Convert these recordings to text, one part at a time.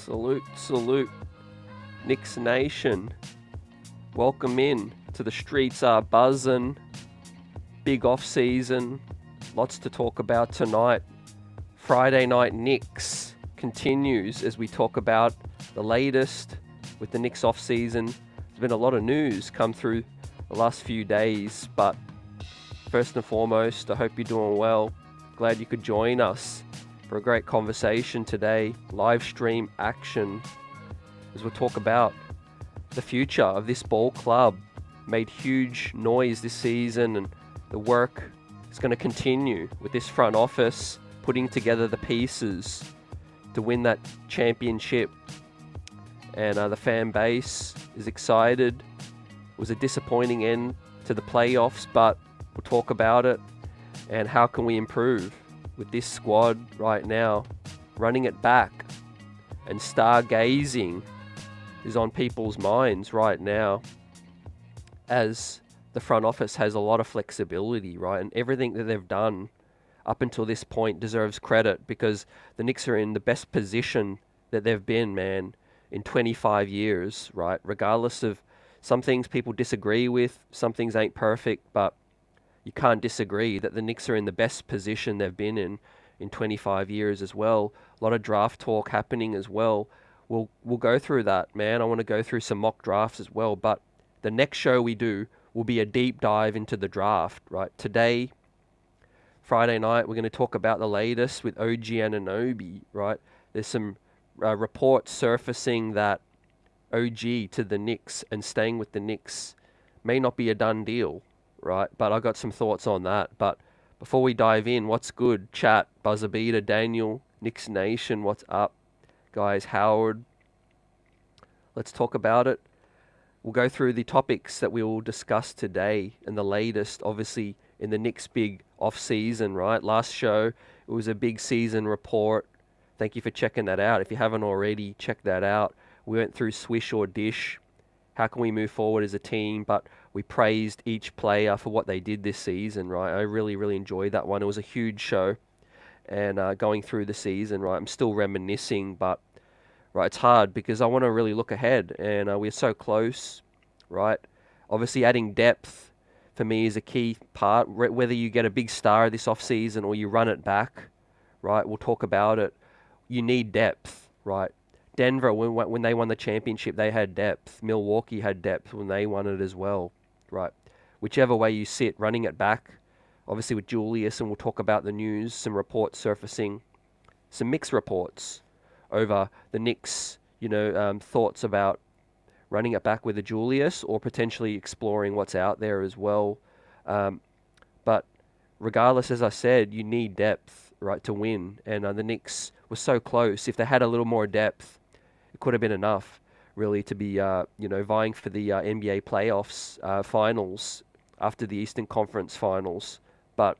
Salute, salute, Knicks Nation. Welcome in to the streets are buzzing. Big off season. Lots to talk about tonight. Friday night Knicks continues as we talk about the latest with the Knicks off season. There's been a lot of news come through the last few days, but first and foremost, I hope you're doing well. Glad you could join us for a great conversation today. Live stream action as we'll talk about the future of this ball club. Made huge noise this season, and the work is going to continue with this front office putting together the pieces to win that championship. And the fan base is excited. It was a disappointing end to the playoffs, but we'll talk about it and how can we improve with this squad right now. Running it back and stargazing is on people's minds right now, as the front office has a lot of flexibility, right? And everything that they've done up until this point deserves credit, because the Knicks are in the best position that they've been, man, in 25 years, right? Regardless of some things people disagree with, some things ain't perfect, but you can't disagree that the Knicks are in the best position they've been in 25 years as well. A lot of draft talk happening as well. We'll go through that, man. I want to go through some mock drafts as well, but the next show we do will be a deep dive into the draft, right? Today, Friday night, we're going to talk about the latest with OG Anunoby, right? There's some reports surfacing that OG to the Knicks and staying with the Knicks may not be a done deal, right? But I got some thoughts on that. But before we dive in, what's good? Chat, Buzzer Beater, Daniel, Knicks Nation, what's up? Guys, Howard. Let's talk about it. We'll go through the topics that we will discuss today and the latest, obviously, in the Knicks big off-season, right? Last show, it was a big season report. Thank you for checking that out. If you haven't already, check that out. We went through swish or dish. How can we move forward as a team? But we praised each player for what they did this season, right? I really enjoyed that one. It was a huge show. And going through the season, right, I'm still reminiscing, but right, it's hard because I want to really look ahead, and we're so close, right? Obviously, adding depth for me is a key part. Whether you get a big star this offseason or you run it back, right? We'll talk about it. You need depth, right? Denver, when they won the championship, they had depth. Milwaukee had depth when they won it as well, right? Whichever way you sit, running it back, obviously with Julius, and we'll talk about the news, some reports surfacing, some mixed reports over the Knicks, thoughts about running it back with a Julius or potentially exploring what's out there as well. But regardless, as I said, you need depth, right, to win. And the Knicks were so close. If they had a little more depth, it could have been enough, really, to be, vying for the NBA playoffs finals after the Eastern Conference finals. But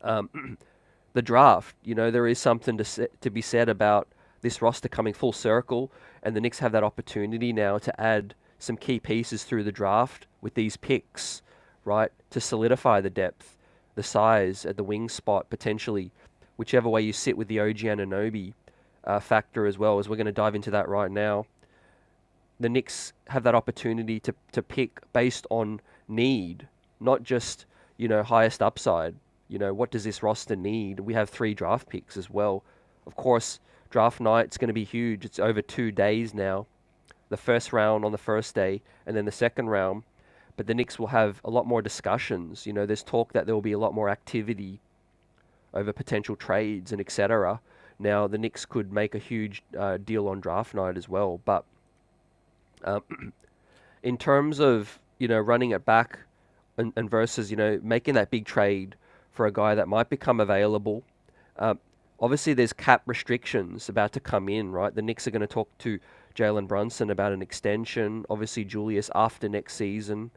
the draft, there is something to be said about this roster coming full circle, and the Knicks have that opportunity now to add some key pieces through the draft with these picks, right, to solidify the depth, the size at the wing spot, potentially, whichever way you sit with the OG Anunoby factor as well, as we're going to dive into that right now. The Knicks have that opportunity to pick based on need, not just highest upside. What does this roster need? We have 3 draft picks as well. Of course, draft night's going to be huge. It's over 2 days now. The first round on the first day, and then the second round. But the Knicks will have a lot more discussions. There's talk that there will be a lot more activity over potential trades and etc. Now, the Knicks could make a huge deal on draft night as well. But in terms of, running it back, and versus, making that big trade for a guy that might become available. Obviously, there's cap restrictions about to come in, right? The Knicks are going to talk to Jalen Brunson about an extension. Obviously, Julius, after next season,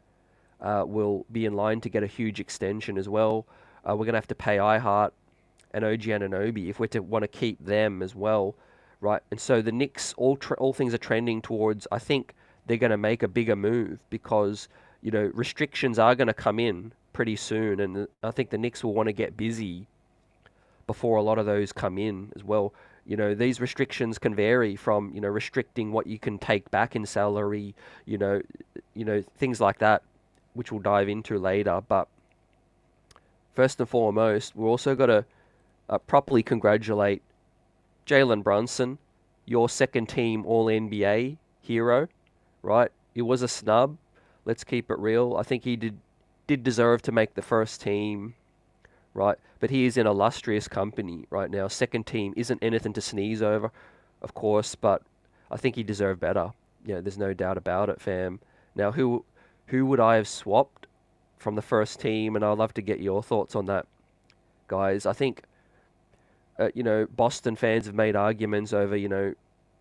will be in line to get a huge extension as well. We're going to have to pay IHart and OG Anunoby if we're to want to keep them as well, right? And so the Knicks, all things are trending towards, I think they're going to make a bigger move because restrictions are going to come in pretty soon, and I think the Knicks will want to get busy before a lot of those come in as well. these restrictions can vary from, restricting what you can take back in salary, things like that, which we'll dive into later. But first and foremost, we're also got to properly congratulate Jalen Brunson, your second team All-NBA hero, right? It was a snub. Let's keep it real. I think he did deserve to make the first team, right? But he is in illustrious company right now. Second team isn't anything to sneeze over, of course, but I think he deserved better. There's no doubt about it, fam. Now, who would I have swapped from the first team? And I'd love to get your thoughts on that, guys. I think, Boston fans have made arguments over,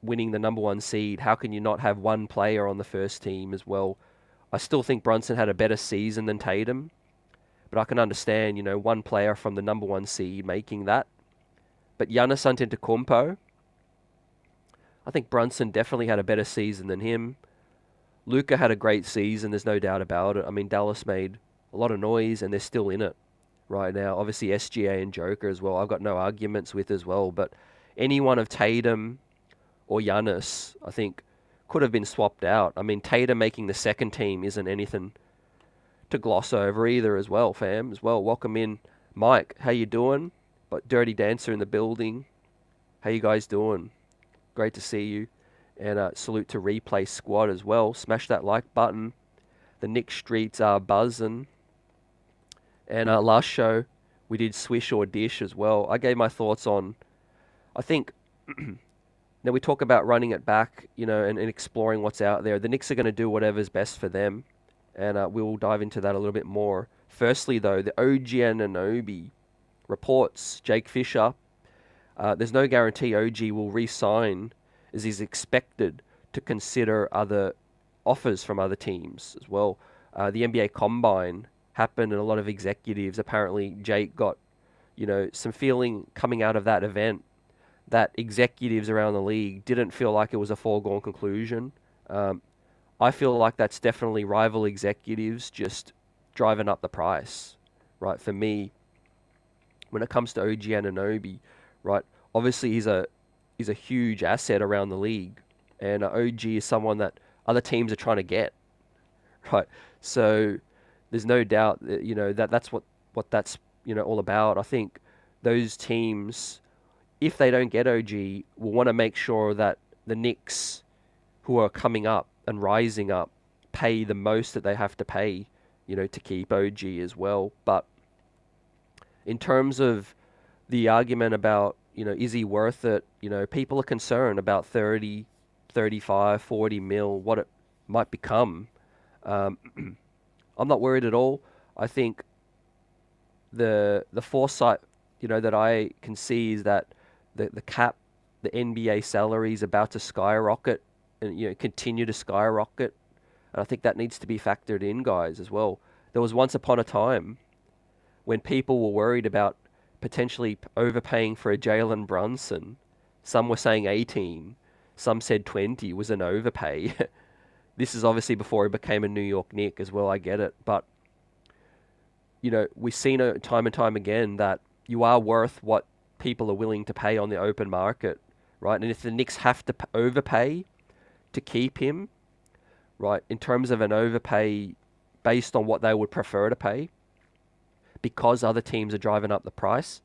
winning the number one seed. How can you not have one player on the first team as well? I still think Brunson had a better season than Tatum, but I can understand, one player from the number one seed making that. But Giannis Antetokounmpo, I think Brunson definitely had a better season than him. Luka had a great season, there's no doubt about it. I mean, Dallas made a lot of noise, and they're still in it right now. Obviously, SGA and Joker as well, I've got no arguments with as well. But any one of Tatum or Giannis, I think, could have been swapped out. I mean, Tatum making the second team isn't anything to gloss over either as well, fam. As well, welcome in, Mike. How you doing? But Dirty Dancer in the building. How you guys doing? Great to see you. And salute to Replay Squad as well. Smash that like button. The Knicks streets are buzzing. And last show, we did Swish or Dish as well. I gave my thoughts on, I think, now we talk about running it back, and exploring what's out there. The Knicks are going to do whatever's best for them. And we'll dive into that a little bit more. Firstly, though, the OG Anunoby reports Jake Fisher. There's no guarantee OG will re-sign, as he's expected to consider other offers from other teams as well. The NBA Combine happened, and a lot of executives, apparently Jake got, some feeling coming out of that event that executives around the league didn't feel like it was a foregone conclusion. I feel like that's definitely rival executives just driving up the price, right? For me, when it comes to OG Anunoby, right? Obviously, he's a huge asset around the league, and OG is someone that other teams are trying to get, right? So there's no doubt that, that's what that's all about. I think those teams, if they don't get OG, will want to make sure that the Knicks, who are coming up and rising up, pay the most that they have to pay, to keep OG as well. But in terms of the argument about, is he worth it? People are concerned about 30, 35, 40 mil, what it might become. I'm not worried at all. I think the foresight, that I can see is that the cap, the NBA salary is about to skyrocket and, continue to skyrocket. And I think that needs to be factored in, guys, as well. There was once upon a time when people were worried about potentially overpaying for a Jalen Brunson. Some were saying 18, some said 20 was an overpay. This is obviously before he became a New York Knick as well, I get it. But, we've seen it time and time again that you are worth what people are willing to pay on the open market, right? And if the Knicks have to overpay to keep him, right, in terms of an overpay based on what they would prefer to pay, because other teams are driving up the price,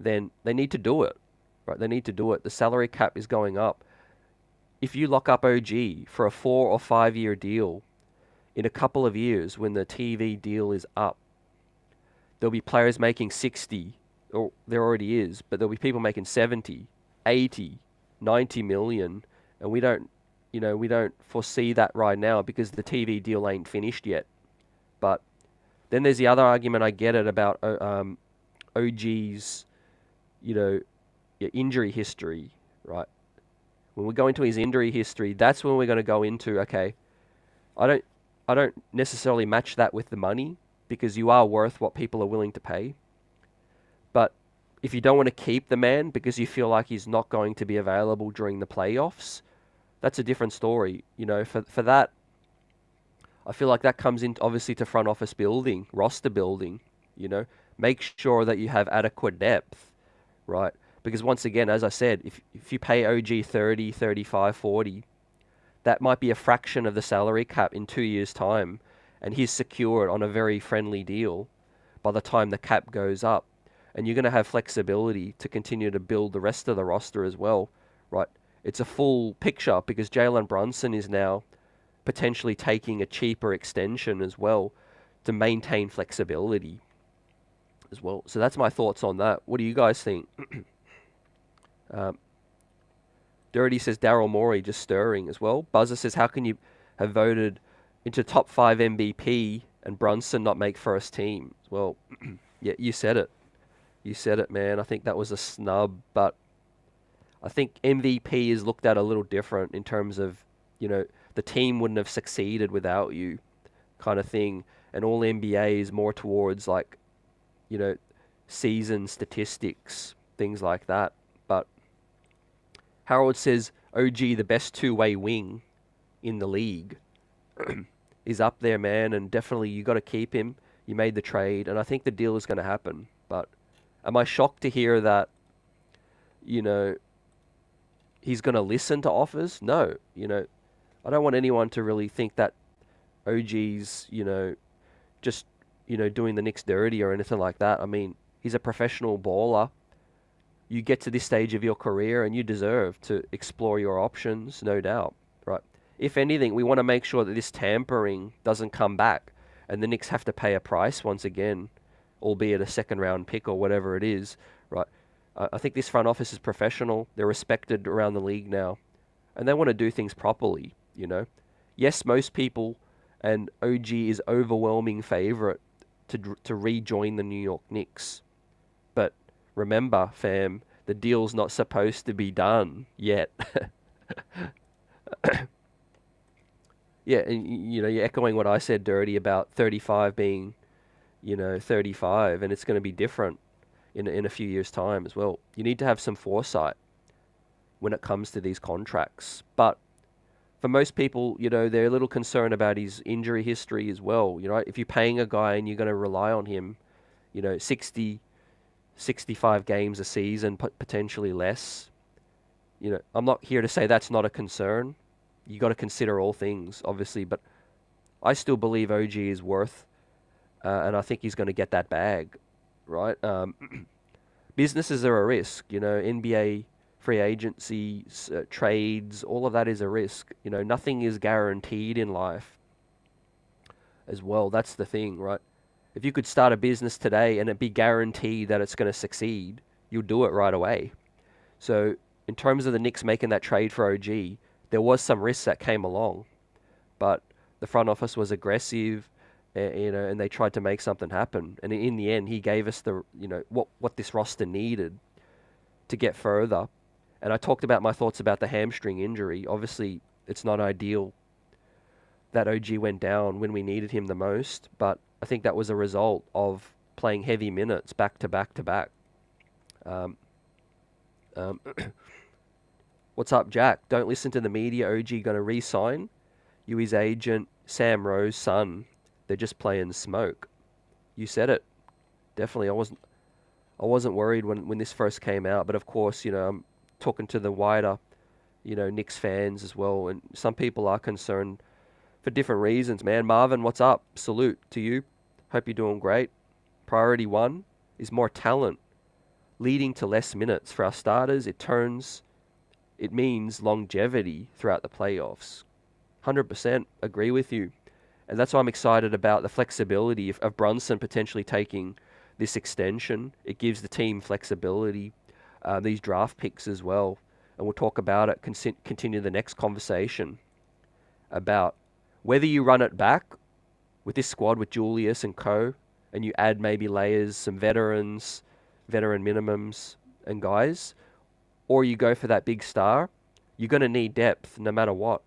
then they need to do it, right? They need to do it. The salary cap is going up. If you lock up OG for a 4 or 5 year deal, in a couple of years when the TV deal is up, there'll be players making 60, or there already is, but there'll be people making 70, 80, 90 million, and we don't foresee that right now because the TV deal ain't finished yet. But then there's the other argument, I get it, about OG's, injury history, right? When we go into his injury history, that's when we're going to go into, okay, I don't necessarily match that with the money because you are worth what people are willing to pay. But if you don't want to keep the man because you feel like he's not going to be available during the playoffs, that's a different story. For that, I feel like that comes in obviously to front office building, roster building, make sure that you have adequate depth, right? Because once again, as I said, if you pay OG 30, 35, 40, that might be a fraction of the salary cap in 2 years' time, and he's secured on a very friendly deal by the time the cap goes up. And you're going to have flexibility to continue to build the rest of the roster as well, right? It's a full picture because Jalen Brunson is now potentially taking a cheaper extension as well to maintain flexibility as well. So that's my thoughts on that. What do you guys think? Dirty says Daryl Morey just stirring as well. Buzzer says, how can you have voted into top 5 MVP and Brunson not make first team? Well, yeah, you said it. You said it, man. I think that was a snub, but I think MVP is looked at a little different in terms of, the team wouldn't have succeeded without you kind of thing. And all NBA is more towards like, season statistics, things like that. But Harold says OG, the best two-way wing in the league, is up there, man, and definitely you got to keep him. You made the trade, and I think the deal is going to happen. But am I shocked to hear that, he's going to listen to offers? No, I don't want anyone to really think that OG's, just, doing the Knicks dirty or anything like that. I mean, he's a professional baller. You get to this stage of your career and you deserve to explore your options, no doubt, right? If anything, we want to make sure that this tampering doesn't come back and the Knicks have to pay a price once again, albeit a second-round pick or whatever it is, right? I think this front office is professional. They're respected around the league now, and they want to do things properly, Yes, most people, and OG is overwhelming favorite to rejoin the New York Knicks. But remember, fam, the deal's not supposed to be done yet. Yeah, and you're echoing what I said, Dirty, about 35 being, 35, and it's going to be different in a few years' time as well. You need to have some foresight when it comes to these contracts. But for most people, they're a little concerned about his injury history as well. If you're paying a guy and you're going to rely on him, 60, 65 games a season, potentially less. I'm not here to say that's not a concern. You got to consider all things, obviously, but I still believe OG is worth, and I think he's going to get that bag, right? Businesses are a risk, NBA free agency, trades, all of that is a risk. Nothing is guaranteed in life as well. That's the thing, right? If you could start a business today and it be guaranteed that it's going to succeed, you'll do it right away. So in terms of the Knicks making that trade for OG, there was some risks that came along, but the front office was aggressive, and they tried to make something happen. And in the end, he gave us the, what this roster needed to get further. And I talked about my thoughts about the hamstring injury. Obviously, it's not ideal that OG went down when we needed him the most, but I think that was a result of playing heavy minutes back to back to back. What's up, Jack? Don't listen to the media. OG going to re-sign? You his agent, Sam Rowe's son. They're just playing smoke. You said it. Definitely. I wasn't worried when this first came out, but of course, I'm talking to the wider, Knicks fans as well, and some people are concerned for different reasons, man. Marvin, what's up? Salute to you. Hope you're doing great. Priority 1 is more talent, leading to less minutes for our starters. It means longevity throughout the playoffs. 100% agree with you. And that's why I'm excited about the flexibility of Brunson potentially taking this extension. It gives the team flexibility, these draft picks as well. And we'll talk about it, continue the next conversation about whether you run it back with this squad with Julius and co, and you add maybe layers, some veteran minimums and guys, or you go for that big star. You're going to need depth no matter what.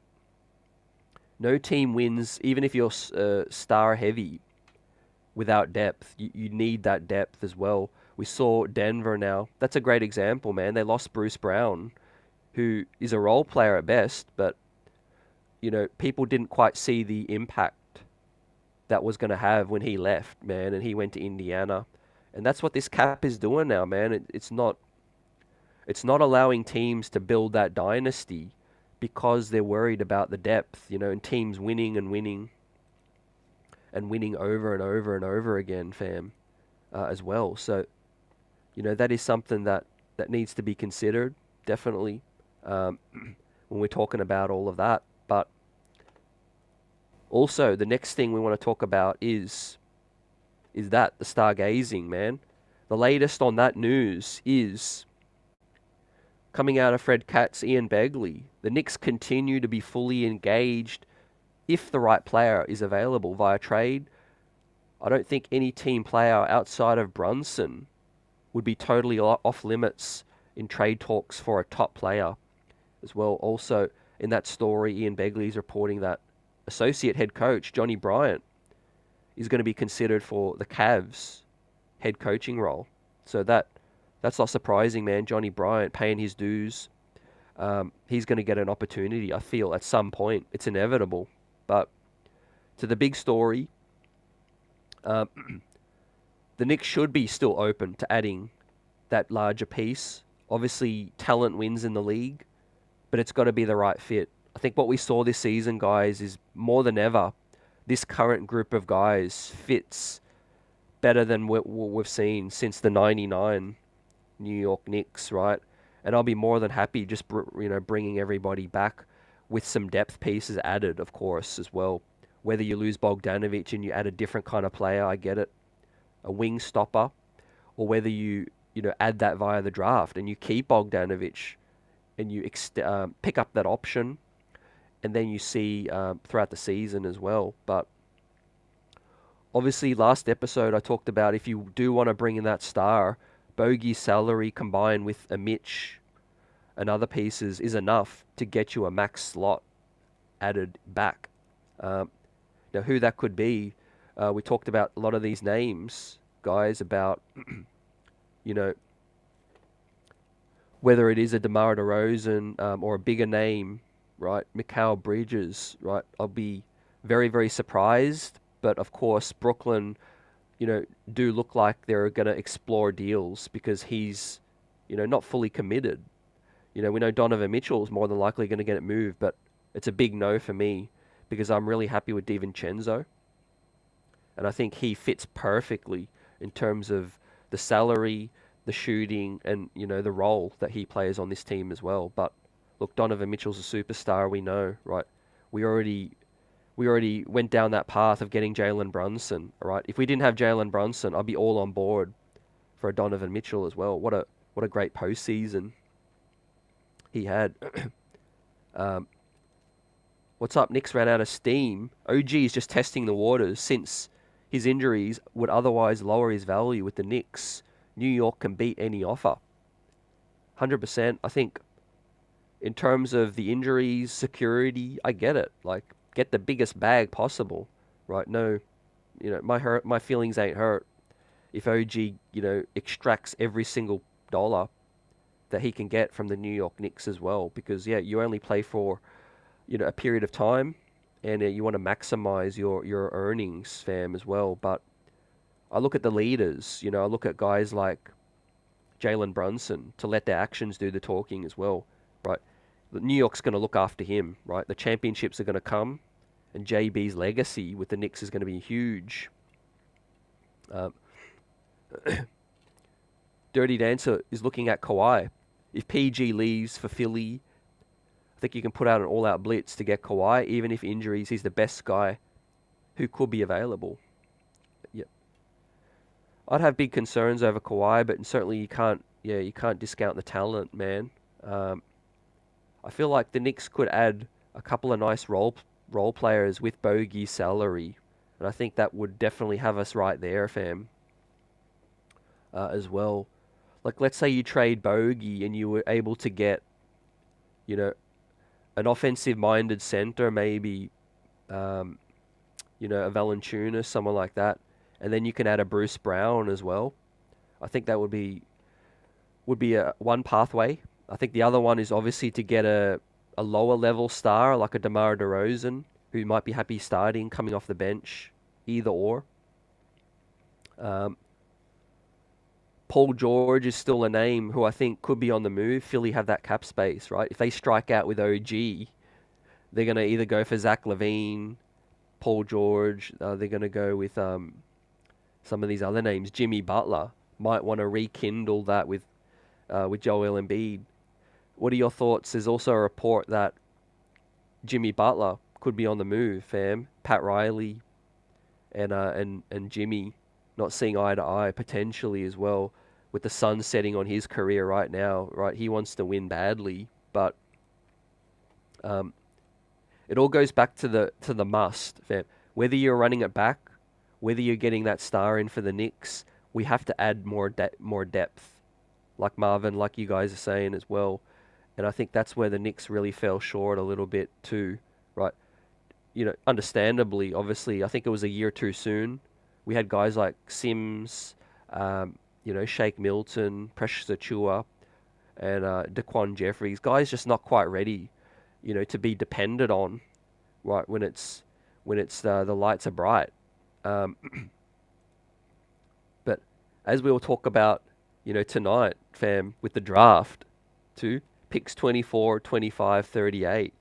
No team wins, even if you're star heavy, without depth. You need that depth as well. We saw Denver now. That's a great example, man. They lost Bruce Brown, who is a role player at best, but people didn't quite see the impact that was going to have when he left, man, and he went to Indiana. And that's what this cap is doing now, man. It's not It's not allowing teams to build that dynasty because they're worried about the depth, and teams winning and winning and winning over and over and over again, fam, as well. So, that is something that needs to be considered, definitely, when we're talking about all of that. But also, the next thing we want to talk about is the stargazing, man. The latest on that news is coming out of Fred Katz, Ian Begley. The Knicks continue to be fully engaged if the right player is available via trade. I don't think any team player outside of Brunson would be totally off limits in trade talks for a top player as well. Also, in that story, Ian Begley is reporting that associate head coach Johnny Bryant is going to be considered for the Cavs head coaching role. So that's not surprising, man. Johnny Bryant paying his dues. He's going to get an opportunity, I feel, at some point. It's inevitable. But to the big story, the Knicks should be still open to adding that larger piece. Obviously, talent wins in the league, but it's got to be the right fit. I think what we saw this season, guys, is more than ever, this current group of guys fits better than what we've seen since the 99 New York Knicks, right? And I'll be more than happy just bringing everybody back with some depth pieces added, of course, as well. Whether you lose Bogdanovic and you add a different kind of player, I get it, a wing stopper, or whether you add that via the draft and you keep Bogdanovic and you pick up that option, and then you see throughout the season as well. But obviously, last episode I talked about if you do want to bring in that star, Bogey's salary combined with a Mitch and other pieces is enough to get you a max slot added back. Now, who that could be, we talked about a lot of these names, guys, about, whether it is a DeMar DeRozan or a bigger name, right, Mikal Bridges, right, I'll be very, very surprised. But, of course, Brooklyn, do look like they're going to explore deals because he's, not fully committed. We know Donovan Mitchell's more than likely going to get it moved, but it's a big no for me because I'm really happy with DiVincenzo. And I think he fits perfectly in terms of the salary, the shooting, and, the role that he plays on this team as well. But, look, Donovan Mitchell's a superstar, we know, right? We already went down that path of getting Jalen Brunson, all right? If we didn't have Jalen Brunson, I'd be all on board for a Donovan Mitchell as well. What a great postseason he had. What's up? Knicks ran out of steam. OG is just testing the waters since his injuries would otherwise lower his value with the Knicks. New York can beat any offer. 100%. I think in terms of the injuries, security, I get it. Like, get the biggest bag possible, right? No, my feelings ain't hurt if OG, extracts every single dollar that he can get from the New York Knicks as well. Because, yeah, you only play for, a period of time, and you want to maximize your earnings, fam, as well. But I look at the leaders, I look at guys like Jalen Brunson to let their actions do the talking as well, right? New York's going to look after him, right? The championships are going to come, and JB's legacy with the Knicks is going to be huge. Dirty Dancer is looking at Kawhi. If PG leaves for Philly, I think you can put out an all-out blitz to get Kawhi. Even if injuries, he's the best guy who could be available. Yep. I'd have big concerns over Kawhi, but certainly you can't discount the talent, man. I feel like the Knicks could add a couple of nice role players with Bogey's salary, and I think that would definitely have us right there, fam. As well, like let's say you trade Bogey and you were able to get, an offensive-minded center, maybe, a Valanciunas, someone like that, and then you can add a Bruce Brown as well. I think that would be a one pathway. I think the other one is obviously to get a lower level star like a DeMar DeRozan, who might be happy starting, coming off the bench, either or. Paul George is still a name who I think could be on the move. Philly have that cap space, right? If they strike out with OG, they're going to either go for Zach LaVine, Paul George. They're going to go with some of these other names. Jimmy Butler might want to rekindle that with Joel Embiid. What are your thoughts? There's also a report that Jimmy Butler could be on the move, fam. Pat Riley and Jimmy not seeing eye to eye potentially as well, with the sun setting on his career right now, right? He wants to win badly, but it all goes back to the must, fam. Whether you're running it back, whether you're getting that star in for the Knicks, we have to add more depth, like Marvin, like you guys are saying as well. And I think that's where the Knicks really fell short a little bit too, right? Understandably, obviously, I think it was a year too soon. We had guys like Sims, Shake Milton, Precious Achua, and Daquan Jeffries. Guys just not quite ready, to be depended on, right? When it's the lights are bright. But as we will talk about, tonight, fam, with the draft, too, picks 24, 25, 38,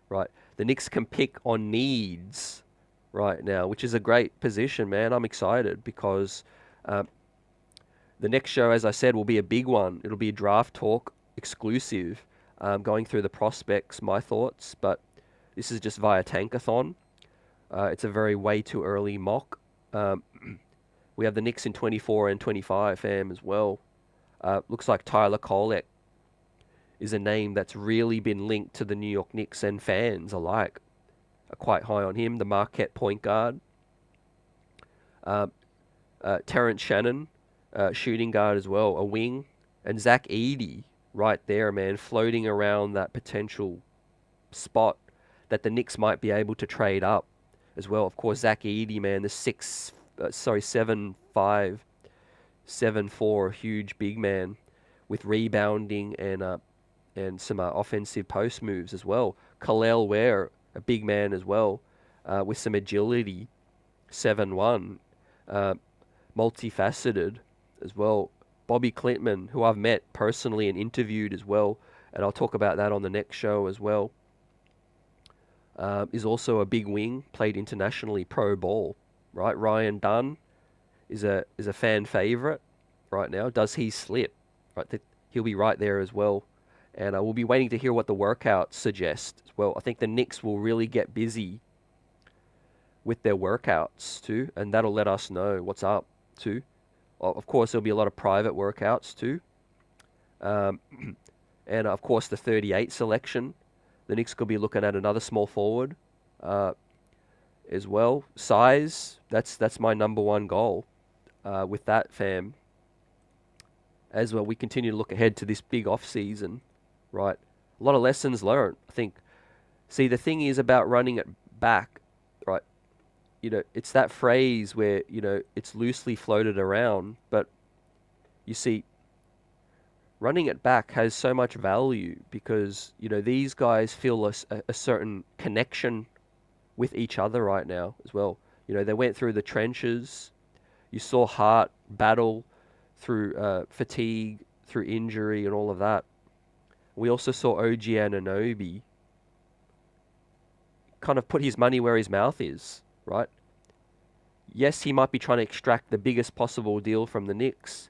right? The Knicks can pick on needs right now, which is a great position, man. I'm excited because the next show, as I said, will be a big one. It'll be a draft talk exclusive, going through the prospects, my thoughts, but this is just via Tankathon. It's a very way too early mock. We have the Knicks in 24 and 25, fam, as well. Looks like Tyler Kolek is a name that's really been linked to the New York Knicks, and fans alike are quite high on him. The Marquette point guard. Terrence Shannon, shooting guard as well, a wing. And Zach Edey right there, man, floating around that potential spot that the Knicks might be able to trade up as well. Of course, Zach Edey, man, the 7'5", 7'4", huge big man with rebounding and some offensive post moves as well. Khalil Ware, a big man as well, with some agility, 7'1", multifaceted as well. Bobby Clintman, who I've met personally and interviewed as well, and I'll talk about that on the next show as well, is also a big wing, played internationally pro ball, right? Ryan Dunn is a fan favorite right now. Does he slip? Right, he'll be right there as well. And we'll be waiting to hear what the workouts suggest as well. I think the Knicks will really get busy with their workouts too, and that'll let us know what's up too. Of course, there'll be a lot of private workouts too. And of course, the 38 selection. The Knicks could be looking at another small forward as well. Size, that's my number one goal with that, fam. As well, we continue to look ahead to this big off-season, right? A lot of lessons learned, I think. See, the thing is about running it back, right? It's that phrase where, it's loosely floated around, but you see, running it back has so much value because, these guys feel a certain connection with each other right now as well. They went through the trenches. You saw Hart battle through fatigue, through injury and all of that. We also saw OG Anunoby kind of put his money where his mouth is, right? Yes, he might be trying to extract the biggest possible deal from the Knicks,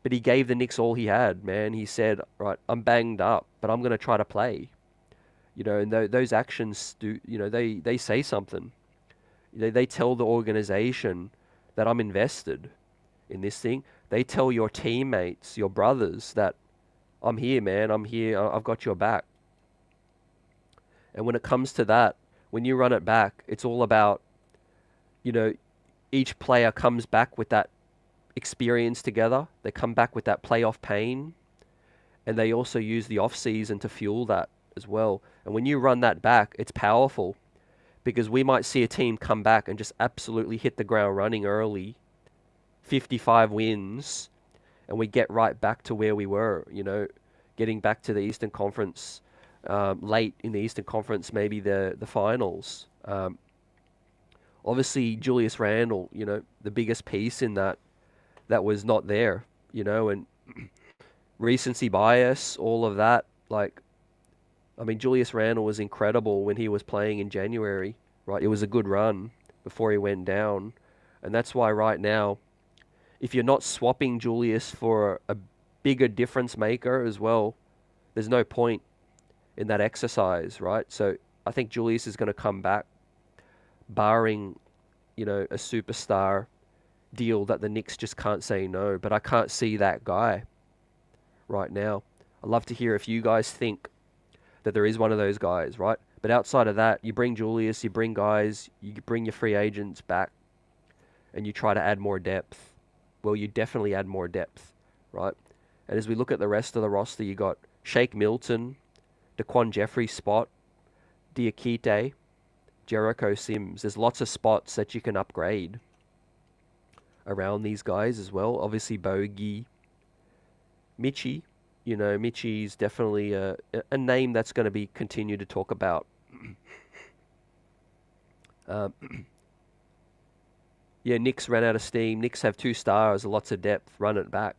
but he gave the Knicks all he had, man. He said, right, I'm banged up, but I'm going to try to play. And those actions do, they say something. They tell the organization that I'm invested in this thing. They tell your teammates, your brothers, that I'm here, man. I'm here. I've got your back. And when it comes to that, when you run it back, it's all about, each player comes back with that experience together. They come back with that playoff pain. And they also use the off-season to fuel that as well. And when you run that back, it's powerful. Because we might see a team come back and just absolutely hit the ground running early. 55 wins, and we get right back to where we were, getting back to the Eastern Conference, late in the Eastern Conference, maybe the finals. Obviously, Julius Randle, the biggest piece in that was not there, and recency bias, all of that. Like, I mean, Julius Randle was incredible when he was playing in January, right? It was a good run before he went down. And that's why right now, if you're not swapping Julius for a bigger difference maker as well, there's no point in that exercise, right? So I think Julius is going to come back, barring, a superstar deal that the Knicks just can't say no. But I can't see that guy right now. I'd love to hear if you guys think that there is one of those guys, right? But outside of that, you bring Julius, you bring guys, you bring your free agents back, and you try to add more depth. Well, you definitely add more depth, right? And as we look at the rest of the roster, you got Shake Milton, Daquan Jeffrey spot, Diakite, Jericho Sims. There's lots of spots that you can upgrade around these guys as well. Obviously, Bogey, Mitchie. Mitchie's definitely a name that's going to be continued to talk about. Knicks ran out of steam. Knicks have 2 stars, lots of depth, run it back.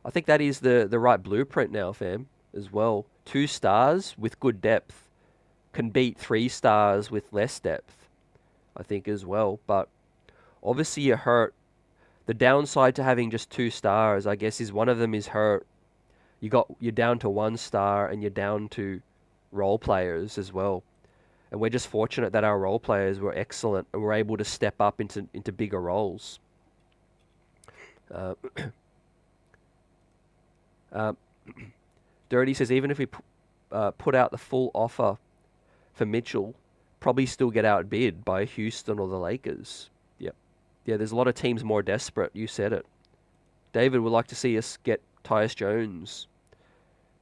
I think that is the right blueprint now, fam, as well. 2 stars with good depth can beat 3 stars with less depth, I think, as well. But obviously you're hurt. The downside to having just 2 stars, I guess, is one of them is hurt. You're down to 1 star and you're down to role players as well. And we're just fortunate that our role players were excellent and were able to step up into bigger roles. Dirty says, even if we put out the full offer for Mitchell, probably still get outbid by Houston or the Lakers. Yep. Yeah, there's a lot of teams more desperate. You said it. David would like to see us get Tyus Jones.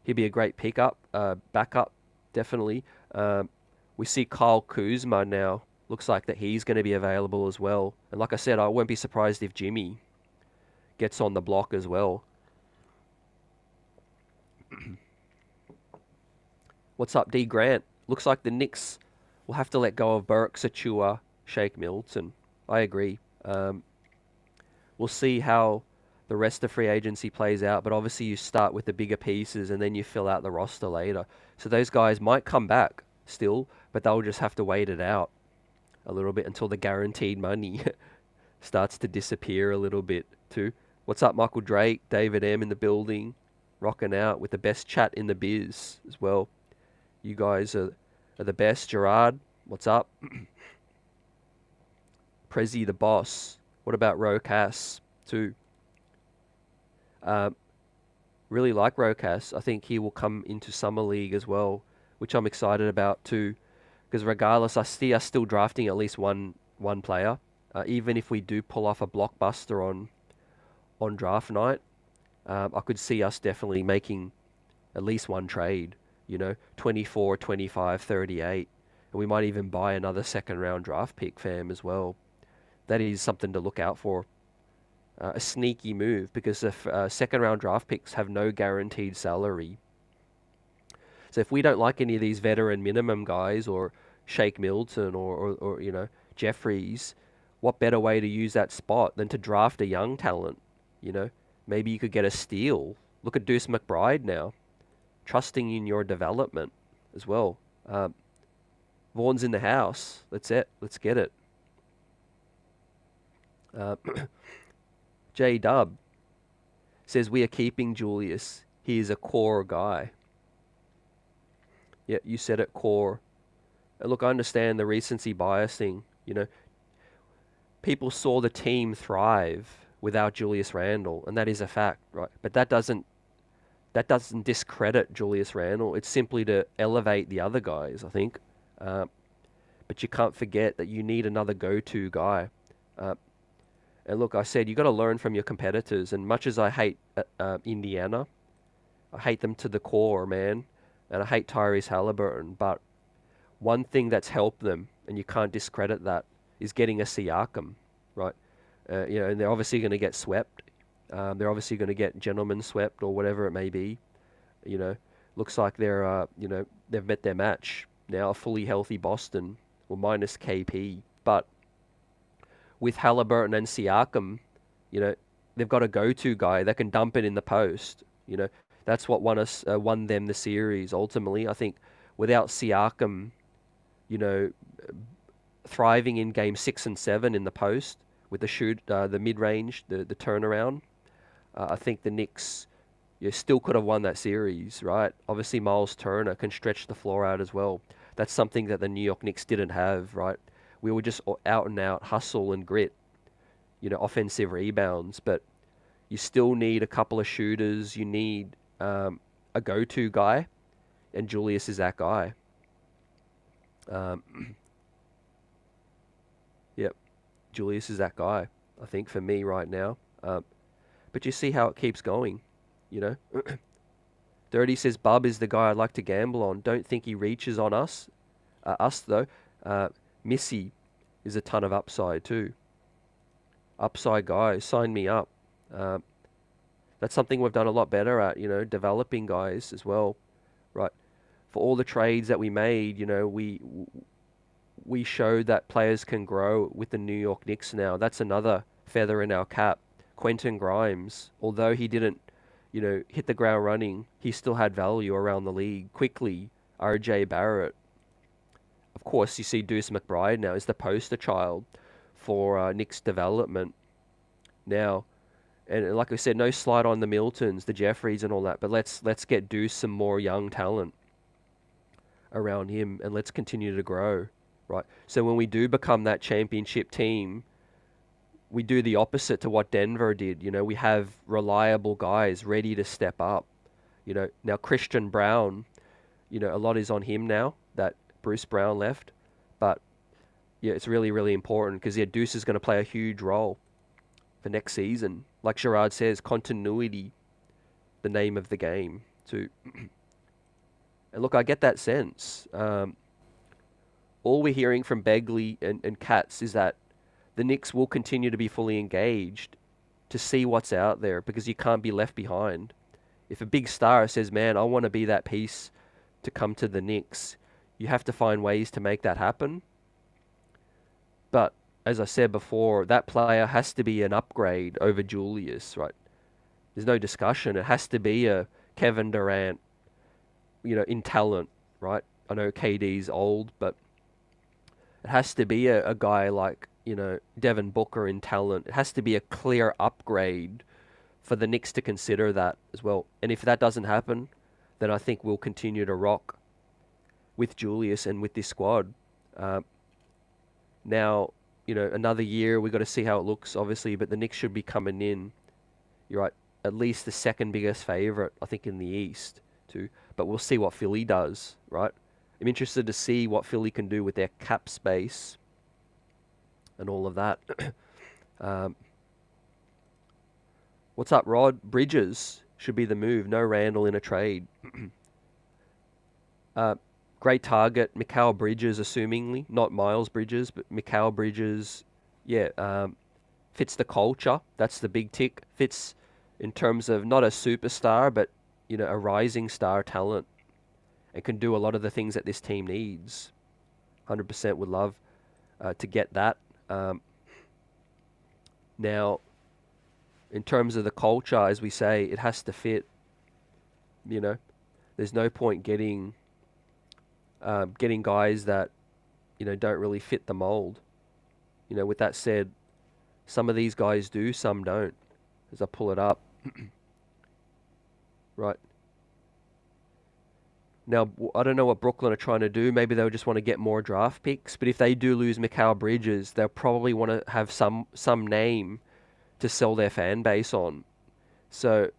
He'd be a great pickup, backup, definitely. We see Kyle Kuzma now. Looks like that he's going to be available as well. And like I said, I won't be surprised if Jimmy gets on the block as well. What's up, D. Grant? Looks like the Knicks will have to let go of Burke, Sachua, Shake Milton. I agree. We'll see how the rest of free agency plays out, but obviously you start with the bigger pieces and then you fill out the roster later. So those guys might come back still, but they'll just have to wait it out a little bit until the guaranteed money starts to disappear a little bit too. What's up, Michael Drake? David M in the building, rocking out with the best chat in the biz as well. You guys are the best. Gerard, what's up? Prezi the boss. What about Rocas too? Really like Rocas. I think he will come into Summer League as well, which I'm excited about too. Because regardless, I see us still drafting at least one player. Even if we do pull off a blockbuster on draft night, I could see us definitely making at least one trade. 24, 25, 38. And we might even buy another second round draft pick, fam, as well. That is something to look out for. A sneaky move, because if second round draft picks have no guaranteed salary. So if we don't like any of these veteran minimum guys or Shake Milton or Jeffries, what better way to use that spot than to draft a young talent? Maybe you could get a steal. Look at Deuce McBride now, trusting in your development as well. Vaughn's in the house. Let's get it. J Dub says we are keeping Julius. He is a core guy. Yeah, you said it, core. And look, I understand the recency bias thing. People saw the team thrive without Julius Randle, and that is a fact, right? But that doesn't discredit Julius Randle. It's simply to elevate the other guys, I think. But you can't forget that you need another go-to guy. And look, I said, you got to learn from your competitors. And much as I hate Indiana, I hate them to the core, man. And I hate Tyrese Halliburton. But one thing that's helped them, and you can't discredit that, is getting a Siakam, right? And they're obviously going to get swept. They're obviously going to get gentlemen swept or whatever it may be. Looks like they've met their match now. A fully healthy Boston, well, minus KP, but with Halliburton and Siakam, they've got a go-to guy that can dump it in the post. That's what won them the series ultimately. I think without Siakam, you know, thriving in game 6 and 7 in the post with the mid-range, the turnaround, I think the Knicks still could have won that series, right? Obviously, Miles Turner can stretch the floor out as well. That's something that the New York Knicks didn't have, right? We were just out and out hustle and grit, offensive rebounds, but you still need a couple of shooters. You need a go-to guy, and Julius is that guy. Yep, Julius is that guy, I think, for me right now. But you see how it keeps going, you know? Dirty says, Bub is the guy I'd like to gamble on. Don't think he reaches on us. Though. Missy is a ton of upside too. Upside guys, sign me up. That's something we've done a lot better at, developing guys as well, right? For all the trades that we made, we showed that players can grow with the New York Knicks now. That's another feather in our cap. Quentin Grimes, although he didn't, hit the ground running, he still had value around the league quickly. RJ Barrett. Of course, you see Deuce McBride now is the poster child for Knicks development now. And like I said, no slide on the Miltons, the Jeffries and all that, but let's get Deuce some more young talent around him, and let's continue to grow, right? So when we do become that championship team, we do the opposite to what Denver did. We have reliable guys ready to step up. Now Christian Brown, a lot is on him now that Bruce Brown left, but yeah, it's really, really important because Deuce is going to play a huge role for next season. Like Gerard says, continuity, the name of the game too. And look, I get that sense. All we're hearing from Begley and Katz is that the Knicks will continue to be fully engaged to see what's out there because you can't be left behind. If a big star says, man, I want to be that piece to come to the Knicks, you have to find ways to make that happen. But as I said before, that player has to be an upgrade over Julius, right? There's no discussion. It has to be a Kevin Durant, in talent, right? I know KD's old, but it has to be a guy like, Devin Booker in talent. It has to be a clear upgrade for the Knicks to consider that as well. And if that doesn't happen, then I think we'll continue to rock with Julius and with this squad. Now, another year, we've got to see how it looks, obviously, but the Knicks should be coming in, you're right, at least the second biggest favourite, I think, in the East, too. But we'll see what Philly does, right? I'm interested to see what Philly can do with their cap space and all of that. What's up, Rod? Bridges should be the move. No Randle in a trade. Great target, Mikal Bridges, assumingly. Not Miles Bridges, but Mikal Bridges. Yeah, fits the culture. That's the big tick. Fits in terms of not a superstar, but, a rising star talent. And can do a lot of the things that this team needs. 100% would love to get that. Now, in terms of the culture, as we say, it has to fit. There's no point getting guys that, don't really fit the mold. With that said, some of these guys do, some don't. As I pull it up. Right. Now, I don't know what Brooklyn are trying to do. Maybe they'll just want to get more draft picks. But if they do lose Mikal Bridges, they'll probably want to have some name to sell their fan base on. So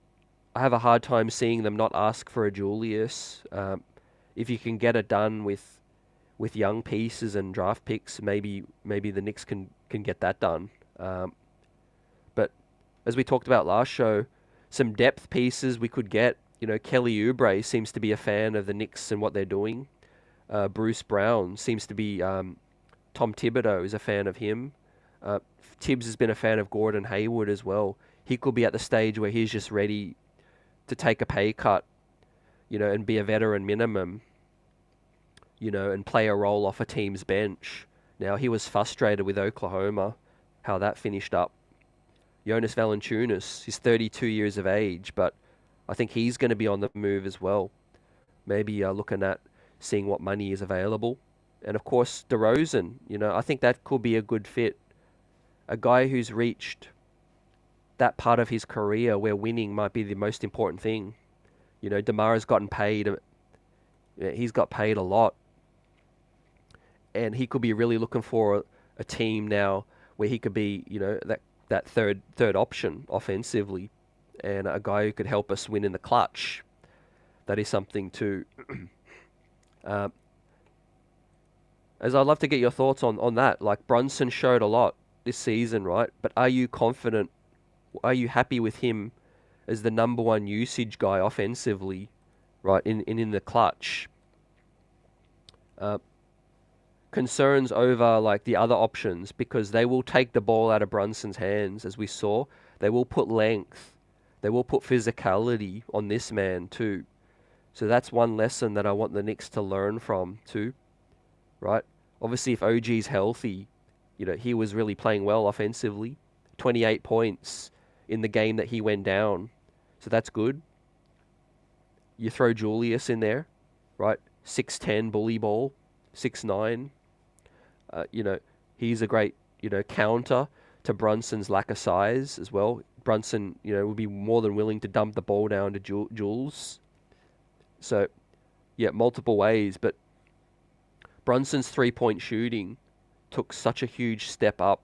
I have a hard time seeing them not ask for a Julius. If you can get it done with young pieces and draft picks, maybe the Knicks can get that done. But as we talked about last show, some depth pieces we could get. Kelly Oubre seems to be a fan of the Knicks and what they're doing. Bruce Brown seems to be... Tom Thibodeau is a fan of him. Tibbs has been a fan of Gordon Hayward as well. He could be at the stage where he's just ready to take a pay cut, and be a veteran minimum, and play a role off a team's bench. Now, he was frustrated with Oklahoma, how that finished up. Jonas Valanciunas. He's 32 years of age, but I think he's going to be on the move as well. Maybe looking at seeing what money is available. And of course, DeRozan, I think that could be a good fit. A guy who's reached that part of his career where winning might be the most important thing. DeMar's gotten paid. He's got paid a lot. And he could be really looking for a team now where he could be, that third option offensively, and a guy who could help us win in the clutch. That is something to. As I'd love to get your thoughts on that. Like, Brunson showed a lot this season, right? But are you confident? Are you happy with him as the number one usage guy offensively, right? In the clutch. Concerns over like the other options, because they will take the ball out of Brunson's hands, as we saw. They will put length. They will put physicality on this man too. So that's one lesson that I want the Knicks to learn from too, right? Obviously, if OG's healthy, he was really playing well offensively. 28 points in the game that he went down. So that's good. You throw Julius in there, right? 6'10", bully ball, 6'9". He's a great, counter to Brunson's lack of size as well. Brunson, would be more than willing to dump the ball down to Jules. So, yeah, multiple ways. But Brunson's three-point shooting took such a huge step up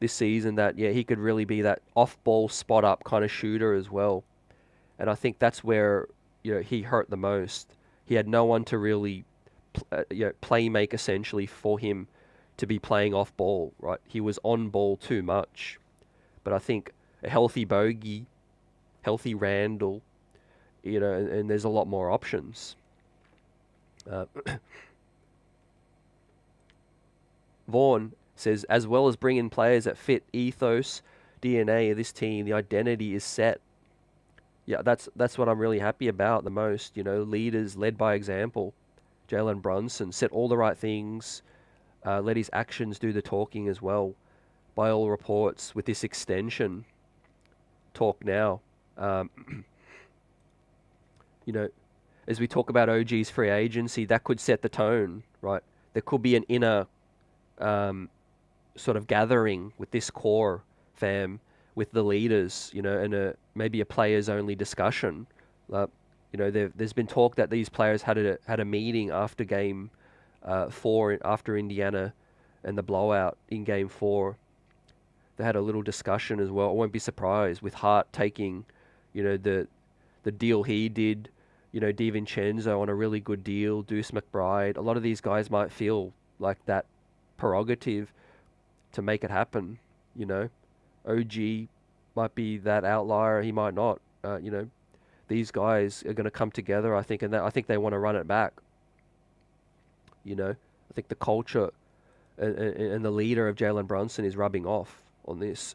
this season that, he could really be that off-ball, spot-up kind of shooter as well. And I think that's where, he hurt the most. He had no one to really, play make essentially for him to be playing off-ball, right? He was on-ball too much. But I think a healthy Bogey, healthy Randle, and there's a lot more options. Vaughn says, as well as bringing players that fit ethos, DNA of this team, the identity is set. Yeah, that's what I'm really happy about the most. Leaders led by example. Jalen Brunson said all the right things, let his actions do the talking as well. By all reports, with this extension, talk now. As we talk about OG's free agency, that could set the tone, right? There could be an inner sort of gathering with this core fam, with the leaders, and maybe a players-only discussion. There's been talk that these players had a meeting after game 4, after Indiana and the blowout in game 4. They had a little discussion as well. I won't be surprised with Hart taking, the deal he did, DiVincenzo on a really good deal, Deuce McBride. A lot of these guys might feel like that prerogative to make it happen. OG might be that outlier. He might not. These guys are going to come together, I think, and I think they want to run it back. I think the culture and the leader of Jalen Brunson is rubbing off on this.